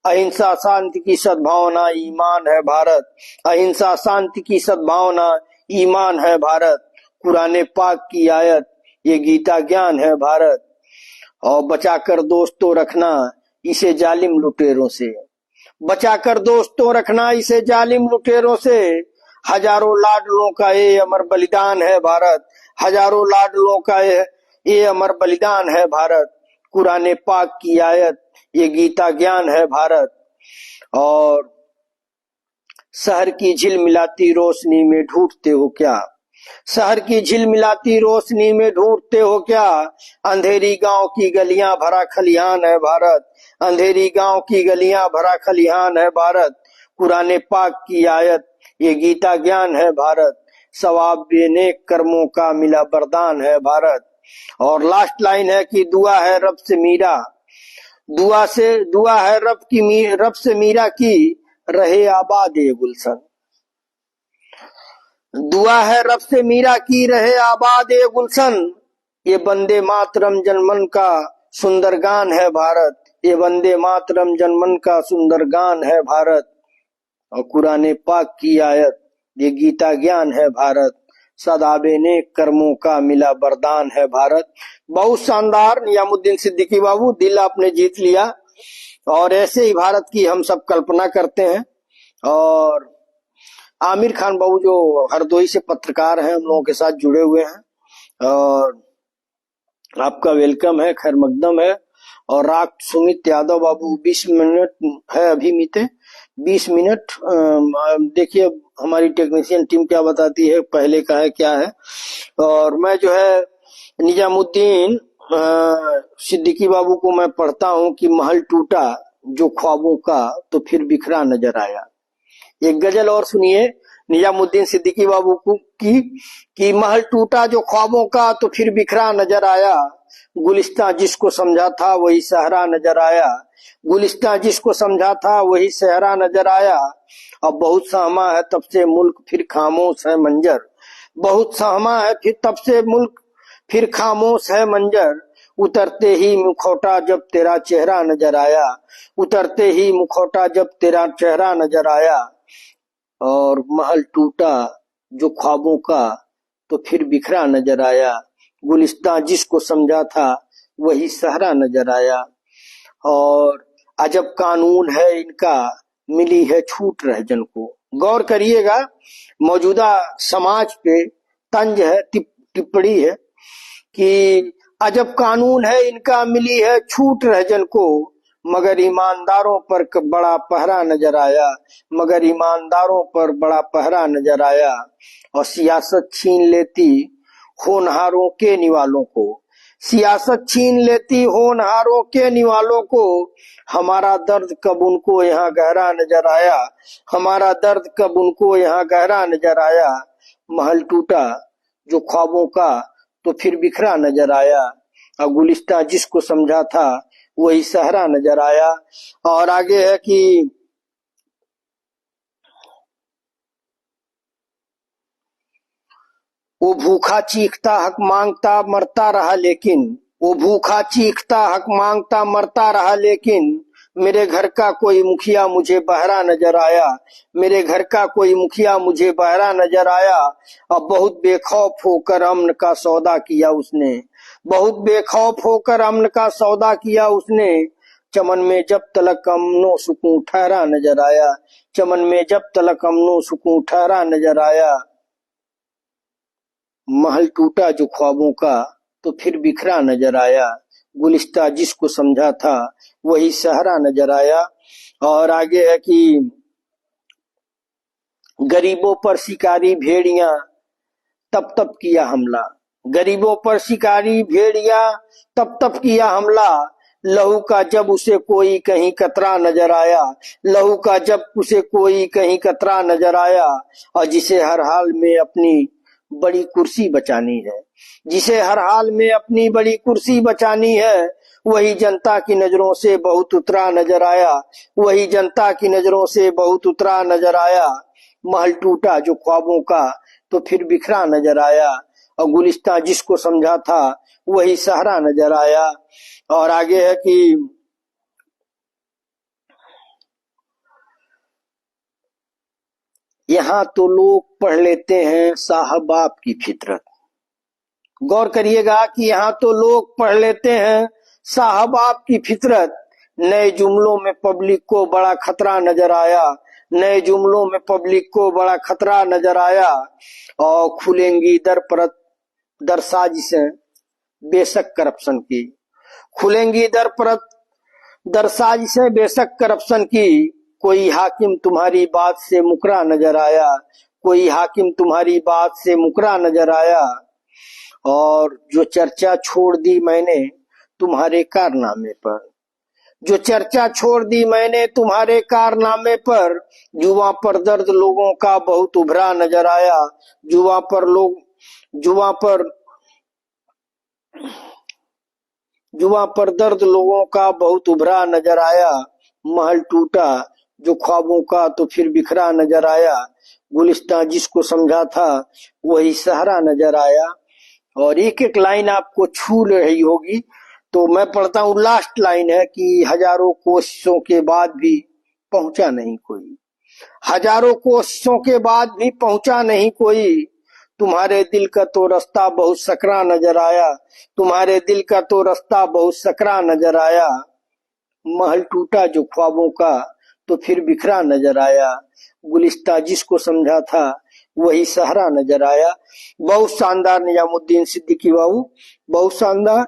अहिंसा शांति की सद्भावना ईमान है भारत, अहिंसा शांति की सद्भावना ईमान है भारत, कुरान पाक की आयत ये गीता ज्ञान है भारत। और बचाकर दोस्तों रखना इसे जालिम लुटेरों से, बचाकर दोस्तों रखना इसे जालिम लुटेरों से, हजारों लाडलों का ये अमर बलिदान है भारत, हजारों लाडलों का ये अमर बलिदान है भारत, कुरान पाक की आयत ये गीता ज्ञान है भारत। और शहर की झिलमिलाती रोशनी में ढूंढते हो क्या, शहर की झिलमिलाती रोशनी में ढूंढते हो क्या, अंधेरी गांव की गलियां भरा खलिहान है भारत, अंधेरी गांव की गलियां भरा खलिहान है भारत, कुरान पाक की आयत ये गीता ज्ञान है भारत, सवाब नेक कर्मों का मिला वरदान है भारत। और लास्ट लाइन है कि दुआ है रब से मीरा, दुआ है रब से मीरा की रहे आबाद ये गुलशन, दुआ है रब से मीरा की रहे आबाद ये गुलशन, ये वंदे मातरम जनमन का सुंदर गान है भारत, ये वंदे मातरम जनमन का सुंदर गान है भारत। और कुरान पाक की आयत ये गीता ज्ञान है भारत, सदाबे नेक कर्मों का मिला वरदान है भारत। बहुत शानदार निजामुद्दीन सिद्दीकी बाबू, दिल आपने जीत लिया। और ऐसे ही भारत की हम सब कल्पना करते हैं। और आमिर खान बाबू जो हरदोई से पत्रकार हैं, हम लोगों के साथ जुड़े हुए हैं, और आपका वेलकम है, खैर मकदम है। और राग सुमित यादव बाबू 20 मिनट है अभी मीते 20 मिनट। देखिए हमारी टेक्नीशियन टीम क्या बताती है, पहले का है क्या है। और मैं जो है निजामुद्दीन सिद्दीकी बाबू को मैं पढ़ता हूँ कि महल टूटा जो ख्वाबों का तो फिर बिखरा नजर आया। एक गजल और सुनिए निजामुद्दीन सिद्दीकी बाबू की कि महल टूटा जो ख्वाबों का तो फिर बिखरा नजर आया, गुलिस्तां जिसको समझा था वही सहरा नजर आया। गुलिस्तां जिसको समझा था वही सहरा नजर आया। अब बहुत सहमा है तब से मुल्क फिर खामोश है मंजर। बहुत सहमा है फिर तब से मुल्क फिर खामोश है मंजर। उतरते ही मुखौटा जब तेरा चेहरा नजर आया। उतरते ही मुखौटा जब तेरा चेहरा नजर आया। और महल टूटा जो ख्वाबों का तो फिर बिखरा नजर आया। गुलिस्तां जिसको समझा था वही सहरा नजर आया। और अजब कानून है इनका मिली है छूट रहजन को। गौर करिएगा, मौजूदा समाज पे तंज है, टिप्पणी है कि अजब कानून है इनका मिली है छूट रहजन को। मगर ईमानदारों पर बड़ा पहरा नजर आया। मगर ईमानदारों पर बड़ा पहरा नजर आया। और सियासत छीन लेती होनहारों के निवालों को। सियासत छीन लेती होनहारों के निवालों को। हमारा दर्द कब उनको यहाँ गहरा नजर आया। हमारा दर्द कब उनको यहाँ गहरा नजर आया। महल टूटा जो ख्वाबों का तो फिर बिखरा नजर आया। और गुलिस्तां जिसको समझा था वही सहरा नजर आया। और आगे है कि वो भूखा चीखता हक मांगता मरता रहा लेकिन। वो भूखा चीखता हक मांगता मरता रहा लेकिन। मेरे घर का कोई मुखिया मुझे बहरा नजर आया। मेरे घर का कोई मुखिया मुझे बहरा नजर आया। अब बहुत बेखौफ होकर अमन का सौदा किया उसने। बहुत बेखौफ होकर अमन का सौदा किया उसने। चमन में जब तलक अमनो सुकून ठहरा नजर आया। चमन में जब तलक अमनो सुकून ठहरा नजर आया। महल टूटा जो ख्वाबों का तो फिर बिखरा नजर आया। गुलिस्तां जिसको समझा था वही सहरा नजर आया। और आगे है कि गरीबों पर शिकारी भेड़िया तब तब किया हमला। गरीबों पर शिकारी भेड़िया तब तब किया हमला। लहू का जब उसे कोई कहीं कतरा नजर आया। लहू का जब उसे कोई कहीं कतरा नजर आया। और जिसे हर हाल में अपनी बड़ी कुर्सी बचानी है। जिसे हर हाल में अपनी बड़ी कुर्सी बचानी है। वही जनता की नजरों से बहुत उतरा नजर आया। वही जनता की नजरों से बहुत उतरा नजर आया। महल टूटा जो ख्वाबों का तो फिर बिखरा नजर आया। और गुलिस्तां जिसको समझा था वही सहरा नजर आया। और आगे है कि यहाँ तो लोग पढ़ लेते हैं साहब बाप की फितरत। गौर करिएगा कि यहाँ तो लोग पढ़ लेते हैं साहब बाप की फितरत। नए जुमलों में पब्लिक को बड़ा खतरा नजर आया। नए जुमलों में पब्लिक को बड़ा खतरा नजर आया। और खुलेंगी दर परत दर साजिशें बेशक करप्शन की। खुलेंगी दर परत दर साजिशें बेशक करप्शन की। कोई हाकिम तुम्हारी बात से मुकरा नजर आया। कोई हाकिम तुम्हारी बात से मुकरा नजर आया। और जो चर्चा छोड़ दी मैंने तुम्हारे कारनामे पर। जो चर्चा छोड़ दी मैंने तुम्हारे कारनामे पर। जुबां पर दर्द लोगों का बहुत उभरा नजर आया। जुबां पर दर्द लोगों का बहुत उभरा नजर आया। महल टूटा जो ख्वाबों का तो फिर बिखरा नजर आया। गुलिस्तां जिसको समझा था वही सहरा नजर आया। और एक एक लाइन आपको छू रही होगी तो मैं पढ़ता हूँ। लास्ट लाइन है कि हजारों कोशिशों के बाद भी पहुंचा नहीं कोई। हजारों कोशिशों के बाद भी पहुंचा नहीं कोई। तुम्हारे दिल का तो रास्ता बहुत सकरा नजर आया। तुम्हारे दिल का तो रास्ता बहुत सकरा नजर आया। महल टूटा जो ख्वाबों का तो फिर बिखरा नजर आया। गुलिस्तां जिसको समझा था वही सहरा नजर आया। बहुत शानदार निजामुद्दीन सिद्दीकी बाबू, बहुत शानदार।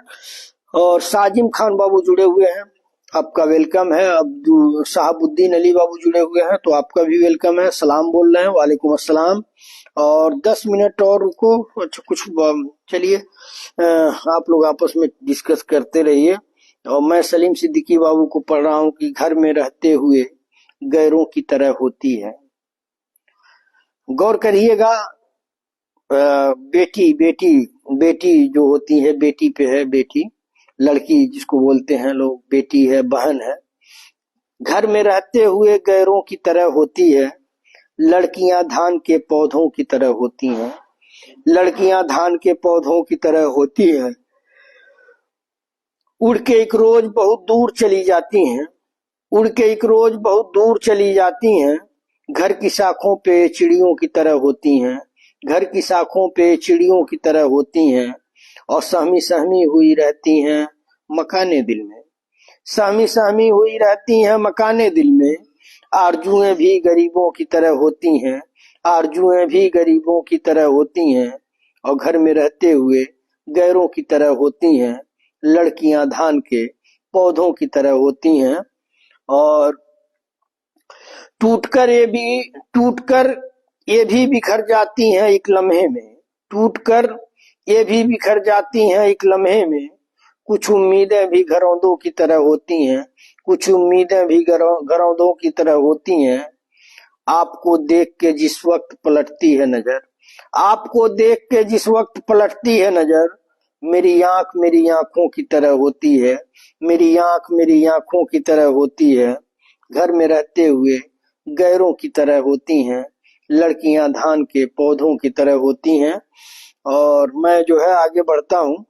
और साजिम खान बाबू जुड़े हुए हैं, आपका वेलकम है। अब्दुल शहाबुद्दीन अली बाबू जुड़े हुए हैं तो आपका भी वेलकम है। सलाम बोल रहे हैं, वालेकुम अस्सलाम। और 10 मिनट और रुको। अच्छा कुछ चलिए आप लोग आपस में डिस्कस करते रहिए। और मैं सलीम सिद्दीकी बाबू को पढ़ रहा हूँ कि घर में रहते हुए गैरों की तरह होती है। गौर करिएगा, बेटी बेटी बेटी जो होती है, बेटी पे है, बेटी लड़की जिसको बोलते हैं लोग, बेटी है, बहन है। घर में रहते हुए गैरों की तरह होती है, लड़कियां धान के पौधों की तरह होती हैं, लड़कियां धान के पौधों की तरह होती हैं। उड़ के एक रोज बहुत दूर चली जाती हैं, उड़ के एक रोज बहुत दूर चली जाती हैं। घर की शाखों पे चिड़ियों की तरह होती हैं, घर की शाखों पे चिड़ियों की तरह होती हैं। और सहमी सहमी हुई रहती हैं मकाने दिल में, सहमी सहमी हुई रहती हैं मकाने दिल में। आरजुएं भी गरीबों की तरह होती हैं, आरजुएं भी गरीबों की तरह होती हैं। और घर में रहते हुए गैरों की तरह होती हैं, लड़कियां धान के पौधों की तरह होती हैं। और टूटकर ये भी बिखर जाती हैं एक लम्हे में, टूटकर ये भी बिखर जाती हैं एक लम्हे में। कुछ उम्मीदें भी घरौंदों की तरह होती हैं, कुछ उम्मीदें भी घरौंदों की तरह होती हैं। आपको देख के जिस वक्त पलटती है नजर, आपको देख के जिस वक्त पलटती है नजर, मेरी आंख मेरी आंखों की तरह होती है, मेरी आंख मेरी आंखों की तरह होती है। घर में रहते हुए गैरों की तरह होती हैं, लड़कियां धान के पौधों की तरह होती हैं। और मैं जो है आगे बढ़ता हूँ।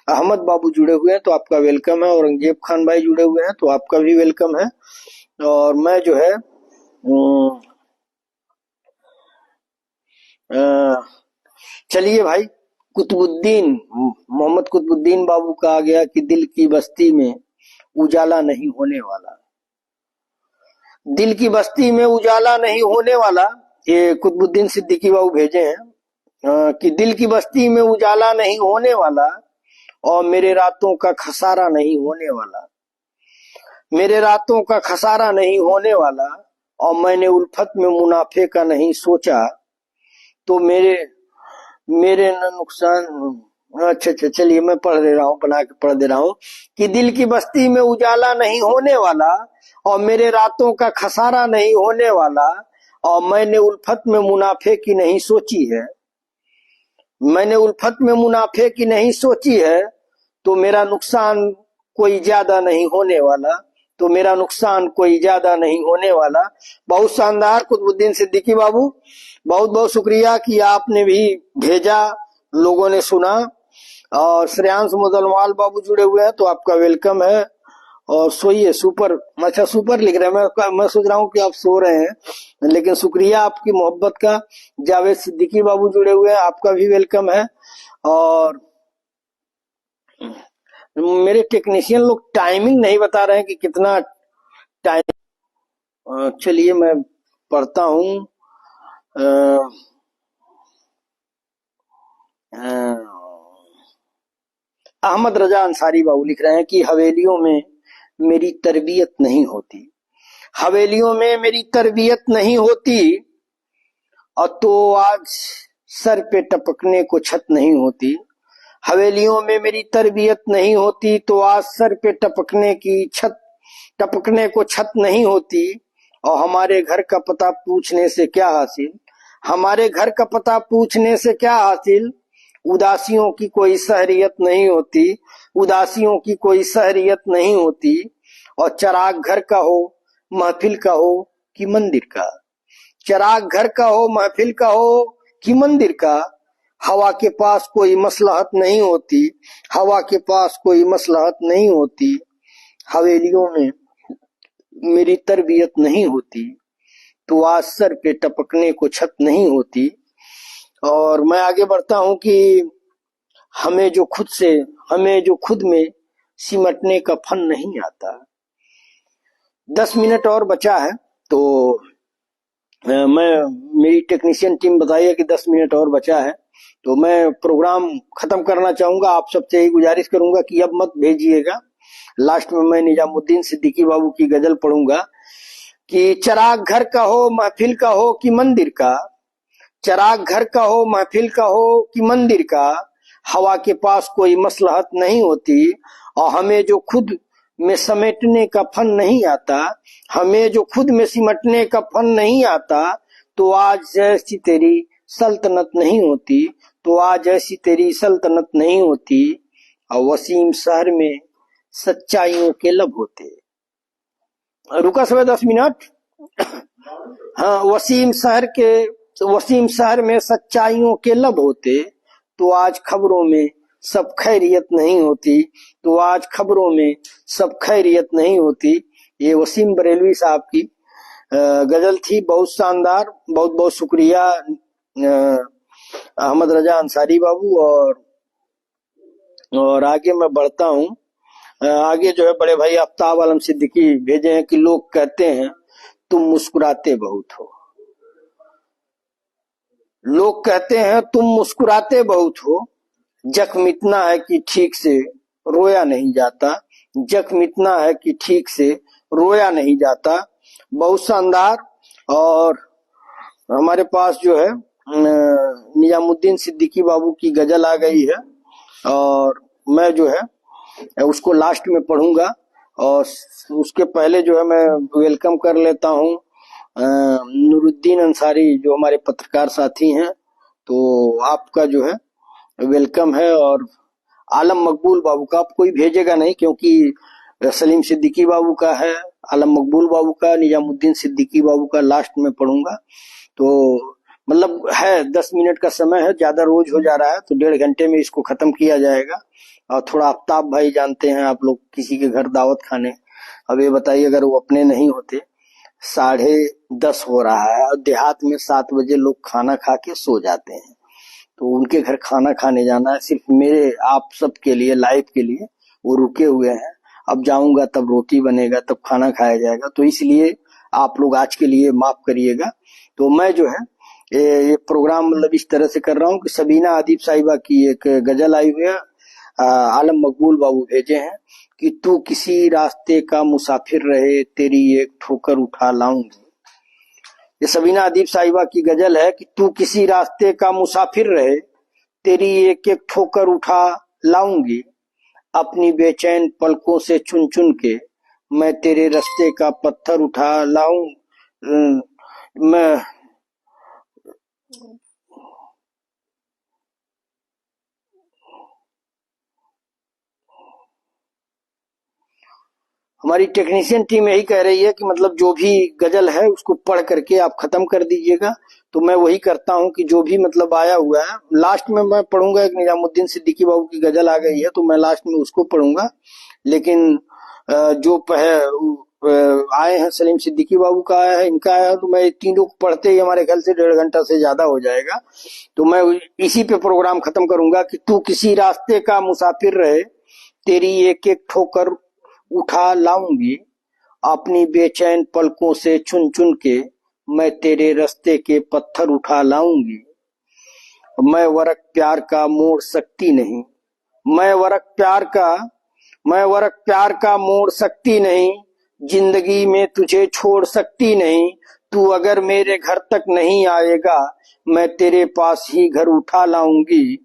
अहमद बाबू जुड़े हुए हैं तो आपका वेलकम है, औरंगजेब खान भाई जुड़े हुए हैं तो आपका भी वेलकम है। और मैं जो है चलिए भाई, कुतुबुद्दीन मोहम्मद कुतुबुद्दीन बाबू का आ गया कि दिल की बस्ती में उजाला नहीं होने वाला, दिल की बस्ती में उजाला नहीं होने वाला। ये कुतुबुद्दीन सिद्दीकी बाबू भेजे हैं कि दिल की बस्ती में उजाला नहीं होने वाला, और मेरे रातों का खसारा नहीं होने वाला, मेरे रातों का खसारा नहीं होने वाला। और मैंने उल्फत में मुनाफे का नहीं सोचा, तो मेरे मेरे न नुकसान। अच्छा अच्छा, चलिए मैं पढ़ दे रहा हूँ, बना के पढ़ दे रहा हूँ कि दिल की बस्ती में उजाला नहीं होने वाला, और मेरे रातों का खसारा नहीं होने वाला। और मैंने उल्फत में मुनाफे की नहीं सोची है, मैंने उल्फत में मुनाफे की नहीं सोची है, तो मेरा नुकसान कोई ज्यादा नहीं होने वाला, तो मेरा नुकसान कोई ज्यादा नहीं होने वाला। बहुत शानदार कुतुबुद्दीन सिद्दीकी बाबू, बहुत बहुत शुक्रिया कि आपने भी भेजा, लोगों ने सुना। और श्रेयांश मुदलवाल बाबू जुड़े हुए हैं तो आपका वेलकम है। और सोइए, सुपर, अच्छा सुपर लिख रहे हैं, मैं सोच रहा हूँ कि आप सो रहे हैं, लेकिन शुक्रिया आपकी मोहब्बत का। जावेद सिद्दीकी बाबू जुड़े हुए हैं, आपका भी वेलकम है। और मेरे टेक्नीशियन लोग टाइमिंग नहीं बता रहे हैं कि कितना टाइम। चलिए मैं पढ़ता हूँ। अहमद रजा अंसारी बाबू लिख रहे हैं कि हवेलियों में मेरी तरबियत नहीं होती, हवेलियों में मेरी तरबियत नहीं होती, और तो आज सर पे टपकने को छत नहीं होती। हवेलियों में मेरी तरबियत नहीं होती, तो आज सर पे टपकने को छत नहीं होती। और हमारे घर का पता पूछने से क्या हासिल, हमारे घर का पता पूछने से क्या हासिल। उदासियों की कोई सहरियत नहीं होती, उदासियों की कोई सहरियत नहीं होती। और चराग घर का हो, महफिल का हो कि मंदिर का, चराग घर का हो, महफिल का हो कि मंदिर का। हवा के पास कोई मसलहत नहीं होती, हवा के पास कोई मसलहत नहीं होती। हवेलियों में मेरी तरबियत नहीं होती, तो आज सर पे टपकने को छत नहीं होती। और मैं आगे बढ़ता हूं कि हमें जो खुद में सिमटने का फन नहीं आता। 10 मिनट और बचा है, तो मेरी टेक्नीशियन टीम बताइए कि 10 मिनट और बचा है, तो मैं प्रोग्राम खत्म करना चाहूंगा। आप सबसे यही गुजारिश करूंगा कि अब मत भेजिएगा। लास्ट में मैं निजामुद्दीन सिद्दीकी बाबू की गजल पढ़ूंगा कि चराग घर का हो, महफिल का हो कि मंदिर का, चराग घर का हो, महफिल का हो कि मंदिर का। हवा के पास कोई मसलहत नहीं होती, और हमें जो खुद में समेटने का फन नहीं आता, हमें जो खुद में सिमटने का फन नहीं आता, तो आज जैसी तेरी सल्तनत नहीं होती, तो आज ऐसी तेरी सल्तनत नहीं होती, और वसीम शहर में सच्चाइयों के लब होते। रुका समय 10 मिनट। हाँ, वसीम शहर में सच्चाइयों के लब होते, तो आज खबरों में सब खैरियत नहीं होती, तो आज खबरों में सब खैरियत नहीं होती। ये वसीम बरेलवी साहब की गजल थी, बहुत शानदार। बहुत बहुत शुक्रिया अहमद रजा अंसारी बाबू। और आगे मैं बढ़ता हूँ। आगे जो है बड़े भाई आफ्ताब आलम सिद्दीकी भेजे हैं कि लोग कहते हैं तुम मुस्कुराते बहुत हो। लोग कहते हैं तुम मुस्कुराते बहुत हो, जख्म इतना है कि ठीक से रोया नहीं जाता, जख्म इतना है कि ठीक से रोया नहीं जाता। बहुत शानदार। और हमारे पास जो है निजामुद्दीन सिद्दीकी बाबू की गजल आ गई है, और मैं जो है उसको लास्ट में पढ़ूंगा। और उसके पहले जो है मैं वेलकम कर लेता हूँ नूरुद्दीन अंसारी, जो हमारे पत्रकार साथी हैं। तो आपका जो है वेलकम है। और आलम मकबूल बाबू का आप कोई भेजेगा नहीं, क्योंकि सलीम सिद्दीकी बाबू का है, आलम मकबूल बाबू का, निजामुद्दीन सिद्दीकी बाबू का लास्ट में पढ़ूंगा। तो मतलब है 10 मिनट का समय है, ज्यादा रोज हो जा रहा है, तो 1.5 घंटे में इसको खत्म किया जाएगा। और थोड़ा आफ्ताब भाई जानते हैं आप लोग किसी के घर दावत खाने, अब ये बताइए अगर वो अपने नहीं होते, 10:30 हो रहा है और देहात में 7 बजे लोग खाना खा के सो जाते हैं, तो उनके घर खाना खाने जाना है। सिर्फ मेरे आप सब के लिए, लाइव के लिए वो रुके हुए हैं। अब जाऊंगा तब रोटी बनेगा, तब खाना खाया जाएगा, तो इसलिए आप लोग आज के लिए माफ करिएगा। तो मैं जो है ये प्रोग्राम मतलब इस तरह से कर रहा हूँ कि सबीना आदिब साहिबा की एक गजल आई हुई है, आलम मकबूल बाबू भेजे हैं कि तू किसी रास्ते का मुसाफिर रहे, तेरी एक ठोकर उठा लाऊंगी। ये सबीना आदिब साहिबा की गजल है कि तू किसी रास्ते का मुसाफिर रहे, तेरी एक एक ठोकर उठा लाऊंगी। अपनी बेचैन पलकों से चुन चुन के मैं तेरे रास्ते का पत्थर उठा लाऊं। मैं हमारी टेक्नीशियन टीम यही कह रही है कि मतलब जो भी गजल है उसको पढ़ करके आप खत्म कर दीजिएगा। तो मैं वही करता हूँ कि जो भी मतलब आया हुआ है लास्ट में मैं पढ़ूंगा। एक निजामुद्दीन सिद्दीकी बाबू की गजल आ गई है, तो मैं लास्ट में उसको पढ़ूंगा। लेकिन जो आए हैं, सलीम सिद्दीकी बाबू का आया है, इनका आया है, तो मैं तीनों को पढ़ते ही हमारे ख्याल से 1.5 घंटा से ज्यादा हो जाएगा। तो मैं इसी पे प्रोग्राम खत्म करूंगा कि तू किसी रास्ते का मुसाफिर रहे, तेरी एक एक ठोकर उठा लाऊंगी। अपनी बेचैन पलकों से चुन चुन के मैं तेरे रास्ते के पत्थर उठा लाऊंगी। मैं वरक प्यार का मोड़ सकती नहीं, मैं वरक प्यार का मैं वरक प्यार का मोड़ सकती नहीं, जिंदगी में तुझे छोड़ सकती नहीं। तू अगर मेरे घर तक नहीं आएगा, मैं तेरे पास ही घर उठा लाऊंगी।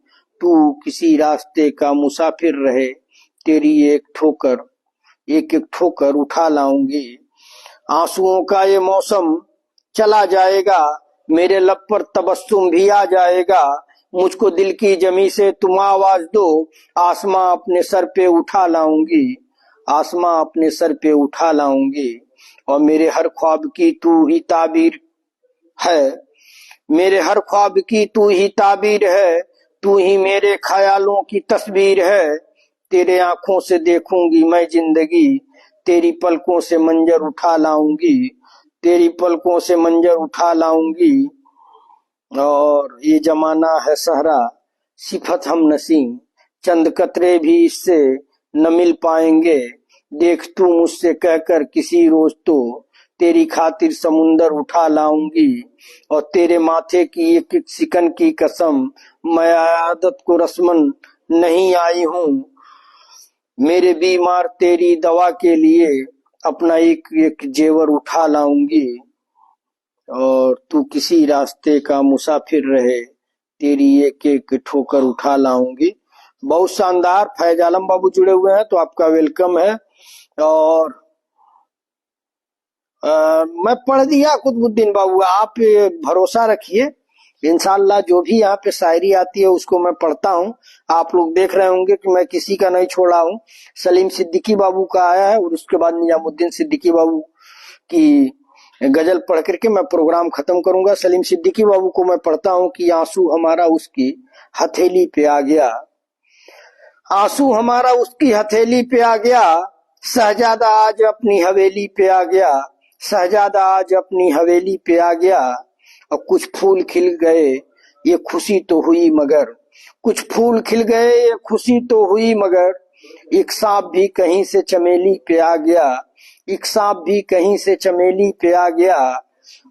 तू किसी रास्ते का मुसाफिर रहे, तेरी एक एक ठोकर उठा लाऊंगी। आंसुओं का ये मौसम चला जाएगा, मेरे लब पर तबस्सुम भी आ जाएगा। मुझको दिल की जमी से तुम आवाज दो, आसमां अपने सर पे उठा लाऊंगी, आसमां अपने सर पे उठा लाऊंगी। और मेरे हर ख्वाब की तू ही ताबीर है, मेरे हर ख्वाब की तू ही ताबीर है, तू ही मेरे ख्यालों की तस्वीर है। तेरे आंखों से देखूंगी मैं जिंदगी, तेरी पलकों से मंजर उठा लाऊंगी, तेरी पलकों से मंजर उठा लाऊंगी। और ये जमाना है सहरा सिफत हम नसी, चंद कतरे भी इससे न मिल पाएंगे। देख तू मुझसे कहकर किसी रोज तो तेरी खातिर समुंदर उठा लाऊंगी। और तेरे माथे की एक एक सिकन की कसम, मैं आदत को रस्मन नहीं आई हूँ। मेरे बीमार तेरी दवा के लिए अपना एक एक जेवर उठा लाऊंगी। और तू किसी रास्ते का मुसाफिर रहे, तेरी एक एक ठोकर उठा लाऊंगी। बहुत शानदार। फैज आलम बाबू जुड़े हुए हैं, तो आपका वेलकम है। और मैं पढ़ दिया कुतुबुद्दीन बाबू, आप भरोसा रखिए, इंशाल्लाह जो भी यहाँ पे शायरी आती है उसको मैं पढ़ता हूँ। आप लोग देख रहे होंगे कि मैं किसी का नहीं छोड़ा हूँ। सलीम सिद्दीकी बाबू का आया है और उसके बाद निजामुद्दीन सिद्दीकी बाबू की गजल पढ़ करके मैं प्रोग्राम खत्म करूंगा। सलीम सिद्दीकी बाबू को मैं पढ़ता हूँ कि आंसू हमारा उसकी हथेली पे आ गया, आंसू हमारा उसकी हथेली पे आ गया, शहजादा आज अपनी हवेली पे आ गया, शहजादा आज अपनी हवेली पे आ गया। और कुछ फूल खिल गए ये खुशी तो हुई मगर, कुछ फूल खिल गए ये खुशी तो हुई मगर, एक सांप भी कहीं से चमेली पे आ गया, एक सांप भी कहीं से चमेली पे आ गया।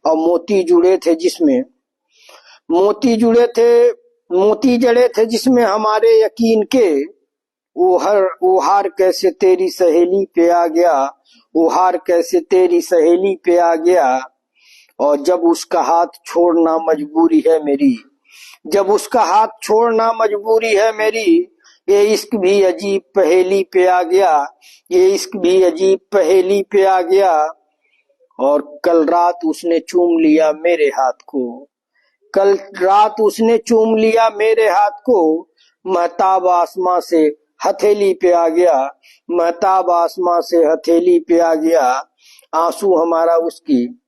और मोती जुड़े थे जिसमें, मोती जुड़े थे, मोती जड़े थे जिसमें हमारे यकीन के, वो हार कैसे तेरी सहेली पे आ गया, वो हार कैसे तेरी सहेली पे आ गया। और जब उसका हाथ छोड़ना मजबूरी है मेरी, जब उसका हाथ छोड़ना मजबूरी है मेरी, ये इश्क भी अजीब पहेली पे आ गया, ये इश्क भी अजीब पहेली पे आ गया। और कल रात उसने चूम लिया मेरे हाथ को, कल रात उसने चूम लिया मेरे हाथ को, महताब आसमां से हथेली पे आ गया, महताब आसमां से हथेली पे आ गया। आंसू हमारा उसकी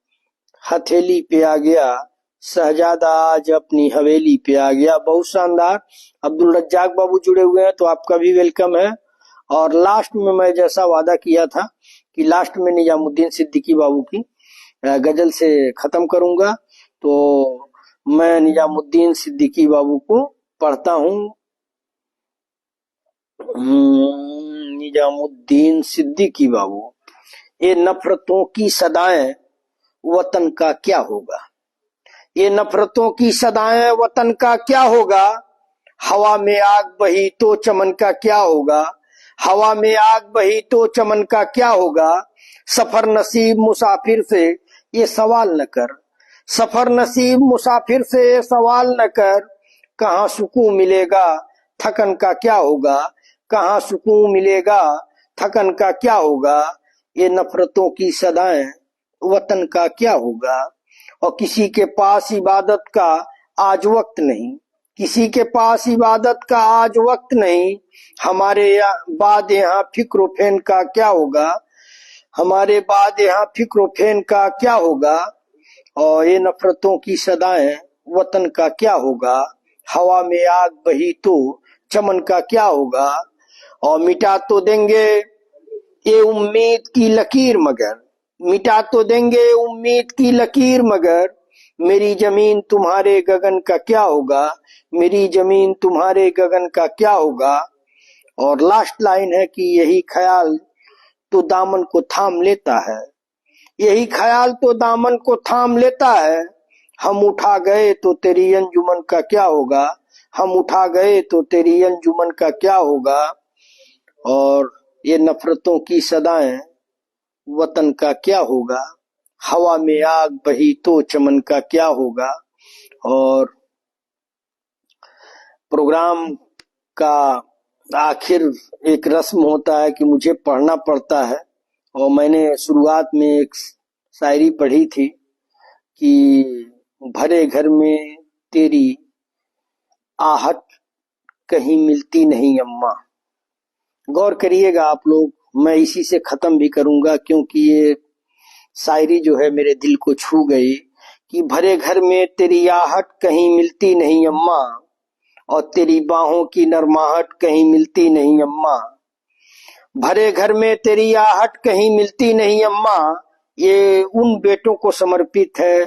हथेली पे आ गया, शहजादा आज अपनी हवेली पे आ गया। बहुत शानदार। अब्दुल रज्जाक बाबू जुड़े हुए हैं तो आपका भी वेलकम है। और लास्ट में मैं जैसा वादा किया था कि लास्ट में निजामुद्दीन सिद्दीकी बाबू की गजल से खत्म करूंगा, तो मैं निजामुद्दीन सिद्दीकी बाबू को पढ़ता हूँ। निजामुद्दीन सिद्दीकी बाबू। ये नफरतों की सदाएं वतन का क्या होगा, ये नफरतों की सदाएं वतन का क्या होगा। हवा में आग बही तो चमन का क्या होगा, हवा में आग बही तो चमन का क्या होगा। सफर नसीब मुसाफिर से ये सवाल न कर, सफर नसीब मुसाफिर से ये सवाल न कर। कहाँ सुकून मिलेगा थकन का क्या होगा, कहाँ सुकून मिलेगा थकन का क्या होगा। ये नफरतों की सदाएं वतन का क्या होगा। और किसी के पास इबादत का आज वक्त नहीं, किसी के पास इबादत का आज वक्त नहीं। हमारे बाद यहाँ फिक्र फैन का क्या होगा, हमारे बाद यहाँ फिक्र फैन का क्या होगा। और ये नफरतों की सदाएं वतन का क्या होगा। हवा में आग बही तो चमन का क्या होगा। और मिटा तो देंगे ये उम्मीद की लकीर मगर, मिटा तो देंगे उम्मीद की लकीर मगर। मेरी जमीन तुम्हारे गगन का क्या होगा, मेरी जमीन तुम्हारे गगन का क्या होगा। और लास्ट लाइन है कि यही ख्याल तो दामन को थाम लेता है, यही ख्याल तो दामन को थाम लेता है। हम उठा गए तो तेरी अंजुमन का क्या होगा, हम उठा गए तो तेरी अंजुमन का क्या होगा। और ये नफरतों की सदाएं वतन का क्या होगा, हवा में आग बही तो चमन का क्या होगा। और प्रोग्राम का आखिर एक रस्म होता है कि मुझे पढ़ना पड़ता है। और मैंने शुरुआत में एक शायरी पढ़ी थी कि भरे घर में तेरी आहट कहीं मिलती नहीं अम्मा। गौर करिएगा आप लोग, मैं इसी से खत्म भी करूंगा क्योंकि ये शायरी जो है मेरे दिल को छू गई कि भरे घर में तेरी आहट कहीं मिलती नहीं अम्मा, और तेरी बाहों की नरमाहट कहीं मिलती नहीं अम्मा। भरे घर में तेरी आहट कहीं मिलती नहीं अम्मा। ये उन बेटों को समर्पित है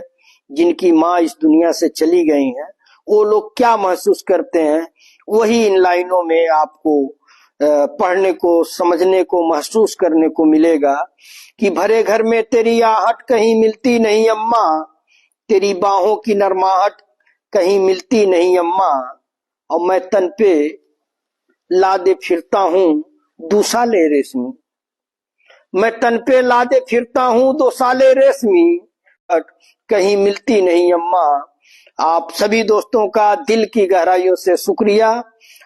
जिनकी माँ इस दुनिया से चली गई हैं। वो लोग क्या महसूस करते हैं वही इन लाइनों में आपको पढ़ने को, समझने को, महसूस करने को मिलेगा कि भरे घर में तेरी आहट कहीं मिलती नहीं अम्मा, तेरी बाहों की नरमाहट कहीं मिलती नहीं अम्मा। और मैं तन पे लादे फिरता हूँ दो साले रेशमी, मैं तन पे लादे फिरता हूँ 2 साले रेशमी, कहीं मिलती नहीं अम्मा। आप सभी दोस्तों का दिल की गहराइयों से शुक्रिया।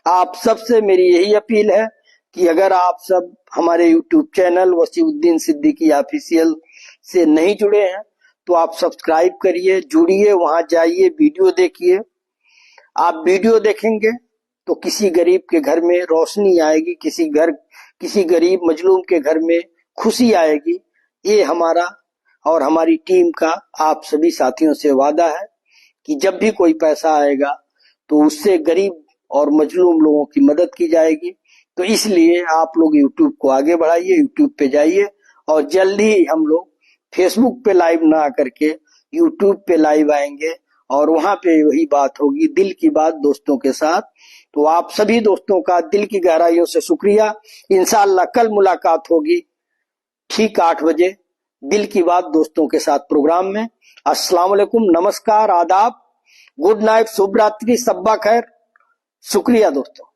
आप सबसे मेरी यही अपील है कि अगर आप सब हमारे YouTube channel Wasiuddin Siddiqui official से नहीं जुड़े हैं तो आप सब्सक्राइब करिए, जुड़िए, वहां जाइए, वीडियो देखिए। आप वीडियो देखेंगे तो किसी गरीब के घर में रोशनी आएगी, किसी गरीब मजलूम के घर में खुशी आएगी। ये हमारा और हमारी टीम का आप सभी साथियों से वादा है कि जब भी कोई पैसा आएगा तो उससे गरीब और मजलूम लोगों की मदद की जाएगी। तो इसलिए आप लोग यूट्यूब को आगे बढ़ाइए, यूट्यूब पे जाइए और जल्द ही हम लोग फेसबुक पे लाइव ना करके यूट्यूब पे लाइव आएंगे और वहां पे वही बात होगी, दिल की बात दोस्तों के साथ। तो आप सभी दोस्तों का दिल की गहराइयों से शुक्रिया। इंशाअल्लाह कल मुलाकात होगी ठीक 8 बजे दिल की बात दोस्तों के साथ प्रोग्राम में। अस्सलाम वालेकुम, नमस्कार, आदाब, गुड नाइट, शुभ रात्रि, सब्बा खैर। शुक्रिया दोस्तों।